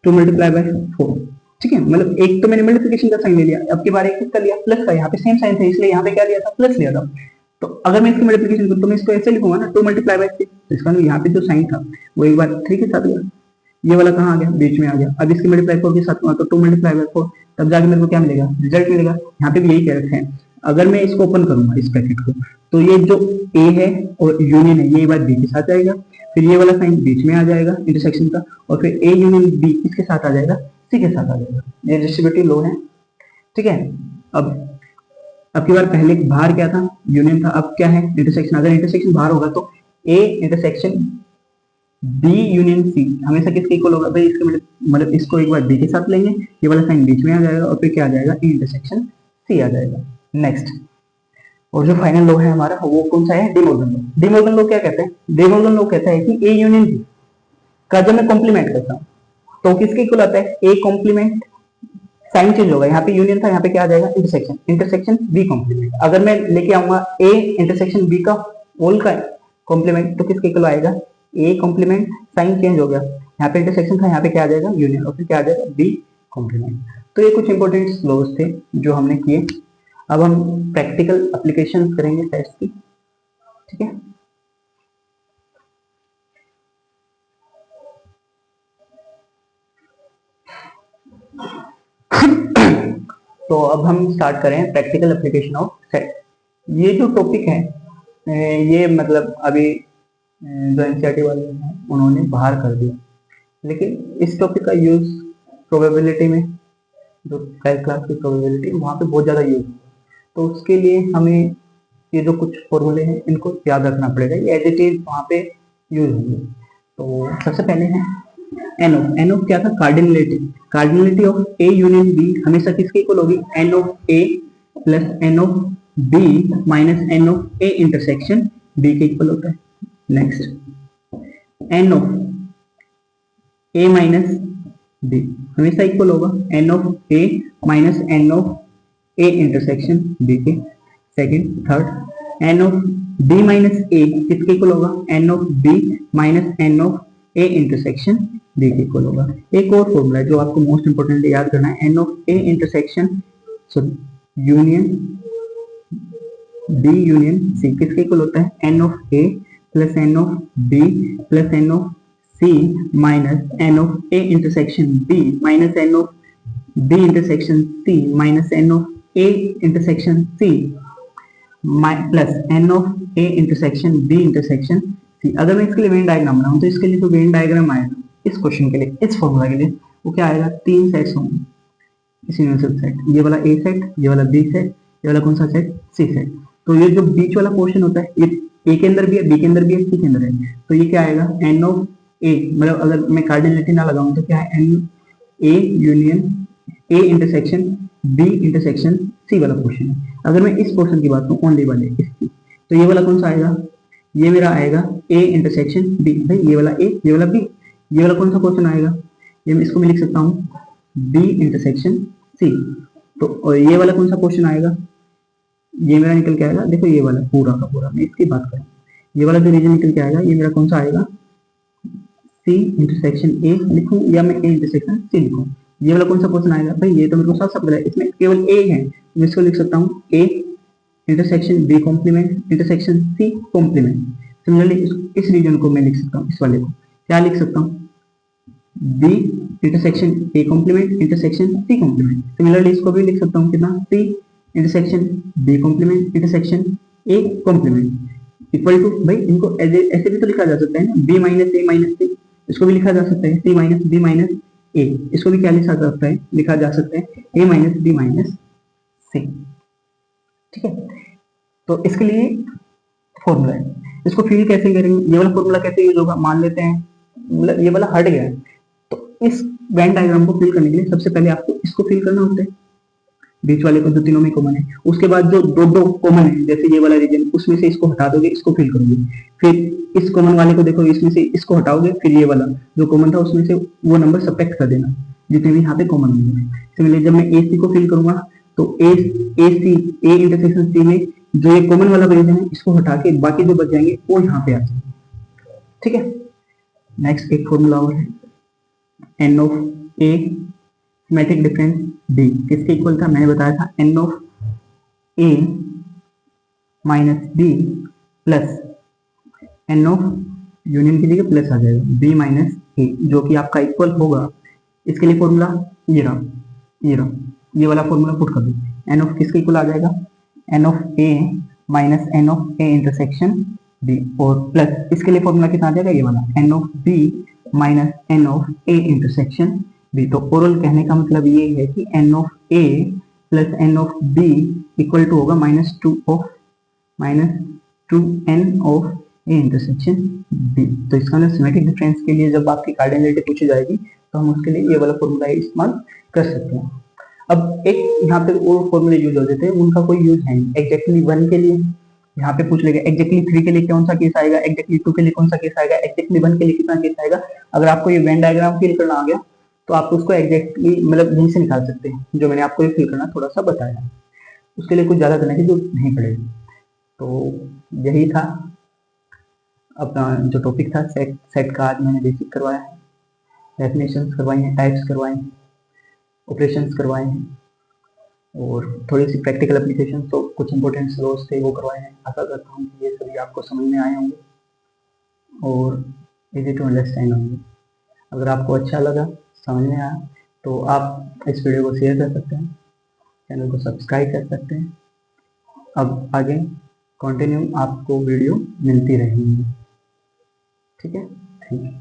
2 मल्टीप्लाई बाय 4। ठीक है, मतलब एक तो मैंने मल्टीप्लिकेशन का साइन ले लिया, अब की बार एक किसका लिया प्लस का, यहाँ पे सेम साइन था इसलिए यहाँ पे क्या लिया था प्लस लिया था। तो अगर मैं इसकी मल्टीप्लिकेशन करूँ तो मैं इसको ऐसे लिखूंगा ना 2 मल्टीप्लाई बाय 3, तो इसका यहाँ पे जो साइन था वो एक बार 3 के साथ गया, ये वाला कहाँ आ गया बीच में आ गया। अब इसकी मल्टीप्लाई 4 के साथ हुआ तो 2 मल्टीप्लाई बाय 4, तब जाके मेरे को क्या मिलेगा रिजल्ट मिलेगा। यहाँ पे भी यही कह रखे हैं। अगर मैं इसको ओपन करूंगा इस ब्रैकेट को तो ये जो ए है और यूनियन है ये बात बी के साथ जाएगा, फिर ये वाला साइन बीच में आ जाएगा इंटरसेक्शन का, और फिर ए यूनियन बी किसके साथ आ जाएगा सी के साथ आ जाएगा। ये डिस्ट्रीब्यूटिव लॉ है। ठीक है, अब की बार पहले बाहर क्या था यूनियन था, अब क्या है इंटरसेक्शन। अगर इंटरसेक्शन बाहर होगा तो A intersection B union C हमेशा किसके इक्वल होगा भाई, इसके मतलब इसको एक बार बी के साथ लेंगे, ये वाला साइन बीच में आ जाएगा और फिर क्या आ जाएगा ए इंटरसेक्शन सी आ जाएगा। नेक्स्ट, और जो फाइनल लॉ है हमारा वो कौन सा है, De Morgan law. De Morgan law क्या कहते हैं, डी मॉर्गन लॉ कहता है कि ए यूनियन बी का जब मैं कॉम्प्लीमेंट करता हूँ तो किसके इक्वल आता है, ए कॉम्प्लीमेंट साइन चेंज होगा, यहाँ पे यूनियन था यहाँ पे क्या आ जाएगा इंटरसेक्शन, इंटरसेक्शन बी कॉम्प्लीमेंट। अगर मैं लेके आऊंगा ए इंटरसेक्शन बी का होल का कॉम्प्लीमेंट तो किसके इक्वल आएगा, ए कॉम्प्लीमेंट साइन चेंज हो गया, यहाँ पे इंटरसेक्शन था यहाँ पे क्या आ जाएगा यूनियन, और फिर क्या आ जाएगा बी कॉम्प्लीमेंट। तो ये कुछ इंपॉर्टेंट लॉज थे जो हमने किए। अब हम प्रैक्टिकल एप्लीकेशन करेंगे टेस्ट की। ठीक है, तो अब हम स्टार्ट करें प्रैक्टिकल एप्लीकेशन ऑफ सेट। ये जो टॉपिक है ये मतलब अभी जो एनसीईआरटी वाले हैं उन्होंने बाहर कर दिया, लेकिन इस टॉपिक का यूज प्रोबेबिलिटी में, जो 12th क्लास की प्रोबेबिलिटी वहाँ पे बहुत ज़्यादा यूज होगा, तो उसके लिए हमें ये जो कुछ फॉर्मूले हैं इनको याद रखना पड़ेगा, ये एज इट इज वहाँ पे यूज होंगे। तो सबसे पहले है एन ऑफ क्या था cardinality, cardinality of A union B हमेशा किसके इक्वल होगी, n of A plus N of B minus N of A intersection B के इक्वल होता है। Next, n of A minus B हमेशा इक्वल होगा n of A minus N of A intersection B के। Second, third, n of B minus A किसके equal होगा, n of B minus N of A intersection B के equal होगा। एक और formula है जो आपको मोस्ट इंपोर्टेंट याद करना है, N of A intersection union B union C किसके इक्वल होता है, N of A plus N of B plus N of C minus N of A intersection B minus N of B intersection C minus N of A intersection C plus N of A intersection B intersection C. अगर मैं इसके लिए Venn diagram बनाऊं तो इसके लिए जो Venn diagram आएगा इस क्वेश्चन के लिए, इस फॉर्मूला के लिए, वो क्या आएगा, 3 सेट्स होंगे इस यूनिवर्सल सेट, ये वाला ए सेट, ये वाला बी सेट, ये वाला कौन सा सेट, सी सेट। तो ये जो बीच वाला पोर्शन होता है ये ए के अंदर भी है, बी के अंदर भी है, सी के अंदर है, तो ये क्या आएगा एन ऑफ ए, मतलब अगर मैं कार्डिनलिटी ना लगाऊं तो क्या है N A union A intersection B intersection C वाला पोर्शन है। अगर मैं इस पोर्शन की बात करूं ओनली वाले इसकी, तो ये वाला कौन सा आएगा, ये मेरा आएगा ए इंटरसेक्शन बी, भाई ये वाला ए ये वाला बी, ये वाला कौन सा क्वेश्चन आएगा, ये मैं इसको मैं लिख सकता हूँ बी इंटरसेक्शन सी। तो और ये वाला कौन सा क्वेश्चन आएगा, ये मेरा निकल के आएगा, देखो ये वाला पूरा का पूरा, मैं इसकी बात करूँ, ये वाला जो रीजन निकल के आएगा ये मेरा कौन सा आएगा, सी इंटरसेक्शन ए लिखूं या मैं ए इंटरसेक्शन सी लिखूं, ये वाला कौन सा क्वेश्चन आएगा भाई, ये तो मेरे को साफ साफ पता है, इसमें केवल ए है, मैं इसको लिख सकता हूँ A intersection B complement intersection C complement. Similarly इस रीजन को मैं लिख सकता हूँ, इस वाले को क्या लिख सकता हूँ, B intersection A complement intersection C complement. Similarly इसको भी लिख सकता हूँ कितना, C intersection B complement intersection A complement equal to, भाई इनको ऐसे भी तो लिखा जा सकता है ना, बी माइनस ए माइनस सी, इसको भी लिखा जा सकता है सी माइनस बी माइनस ए, इसको भी क्या लिखा जा सकता है, लिखा जा सकता है ए माइनस बी माइनस सी। ठीक है, तो इसके लिए फॉर्मूला है, इसको फिल कैसे करेंगे, ये वाला फॉर्मूला कैसे यूज होगा, मान लेते हैं मतलब ये वाला हट गया है, तो इस वेन डायग्राम को फिल करने के लिए सबसे पहले आपको इसको फिल करना होता है, बीच वाले को जो तीनों में कॉमन है, उसके बाद जो दो दो कॉमन है जैसे ये वाला रीजन, उसमें से इसको हटा दोगे, इसको फिल करोगे, फिर इस कॉमन वाले को देखो, इसमें से इसको हटाओगे, फिर ये वाला जो कॉमन था उसमें से वो नंबर सब्ट्रैक्ट कर देना जितने भी यहाँ पे कॉमन होंगे। सिमिलरली जब मैं ए सी को फिल करूंगा तो ए सी ए इंटरसेक्शन सी में जो ये कॉमन वाला रीजन है इसको हटा के बाकी जो बच जाएंगे वो यहाँ पे आ जाएंगे। ठीक है, नेक्स्ट एक फॉर्मूला और है, N of A symmetric difference D किसके इक्वल था, मैंने बताया था N of A minus B plus N of union की जगह प्लस आ जाएगा बी माइनस ए, जो कि आपका इक्वल होगा, इसके लिए फॉर्मूला ये रहा, ये वाला फॉर्मूला पुट कर दो, एन ऑफ किसके इक्वल आ जाएगा, n of A minus N of A intersection B, और प्लस इसके लिए फॉर्मूला कितना आ जाएगा, ये वाला n of B minus N of A intersection B. तो ओवरऑल कहने का मतलब ये है कि n of A plus N of B equal to होगा minus two N of A intersection B. तो इसका मतलब सिमेट्रिक डिफरेंस के लिए जब आपकी कार्डिनलिटी पूछी जाएगी तो हम उसके लिए ये वाला फॉर्मूला इस्तेमाल कर सकते हैं। अब एक यहाँ पे और फॉर्मूले यूज हो जाते हैं, उनका कोई यूज है नहीं। एग्जैक्टली 1 के लिए यहाँ पे पूछ लेगा, एग्जैक्टली 3 के लिए कौन सा केस आएगा, एग्जैक्टली 2 के लिए कौन सा केस आएगा, एग्जैक्टली 1 के लिए कितना केस आएगा। अगर आपको ये वेन डायग्राम फिल करना आ गया तो आप उसको एग्जैक्टली मतलब यहीं से निकाल सकते हैं, जो मैंने आपको ये फिल करना थोड़ा सा बताया, उसके लिए कुछ ज्यादा करने की जरूरत नहीं पड़ेगी। तो यही था अपना जो टॉपिक था सेट का, आज मैंने बेसिक करवाया है, डेफिनेशंस करवाई हैं, टाइप्स करवाए हैं, ऑपरेशंस करवाए हैं, और थोड़ी सी प्रैक्टिकल एप्लीकेशन, तो कुछ इंपॉर्टेंट लॉज थे वो करवाए हैं। आशा करता हूँ कि ये सभी आपको समझ में आए होंगे और इजी टू अंडरस्टैंड होंगे। अगर आपको अच्छा लगा, समझ में आया, तो आप इस वीडियो को शेयर कर सकते हैं, चैनल को सब्सक्राइब कर सकते हैं। अब आगे कंटिन्यू आपको वीडियो मिलती रहेंगी। ठीक है, थैंक यू।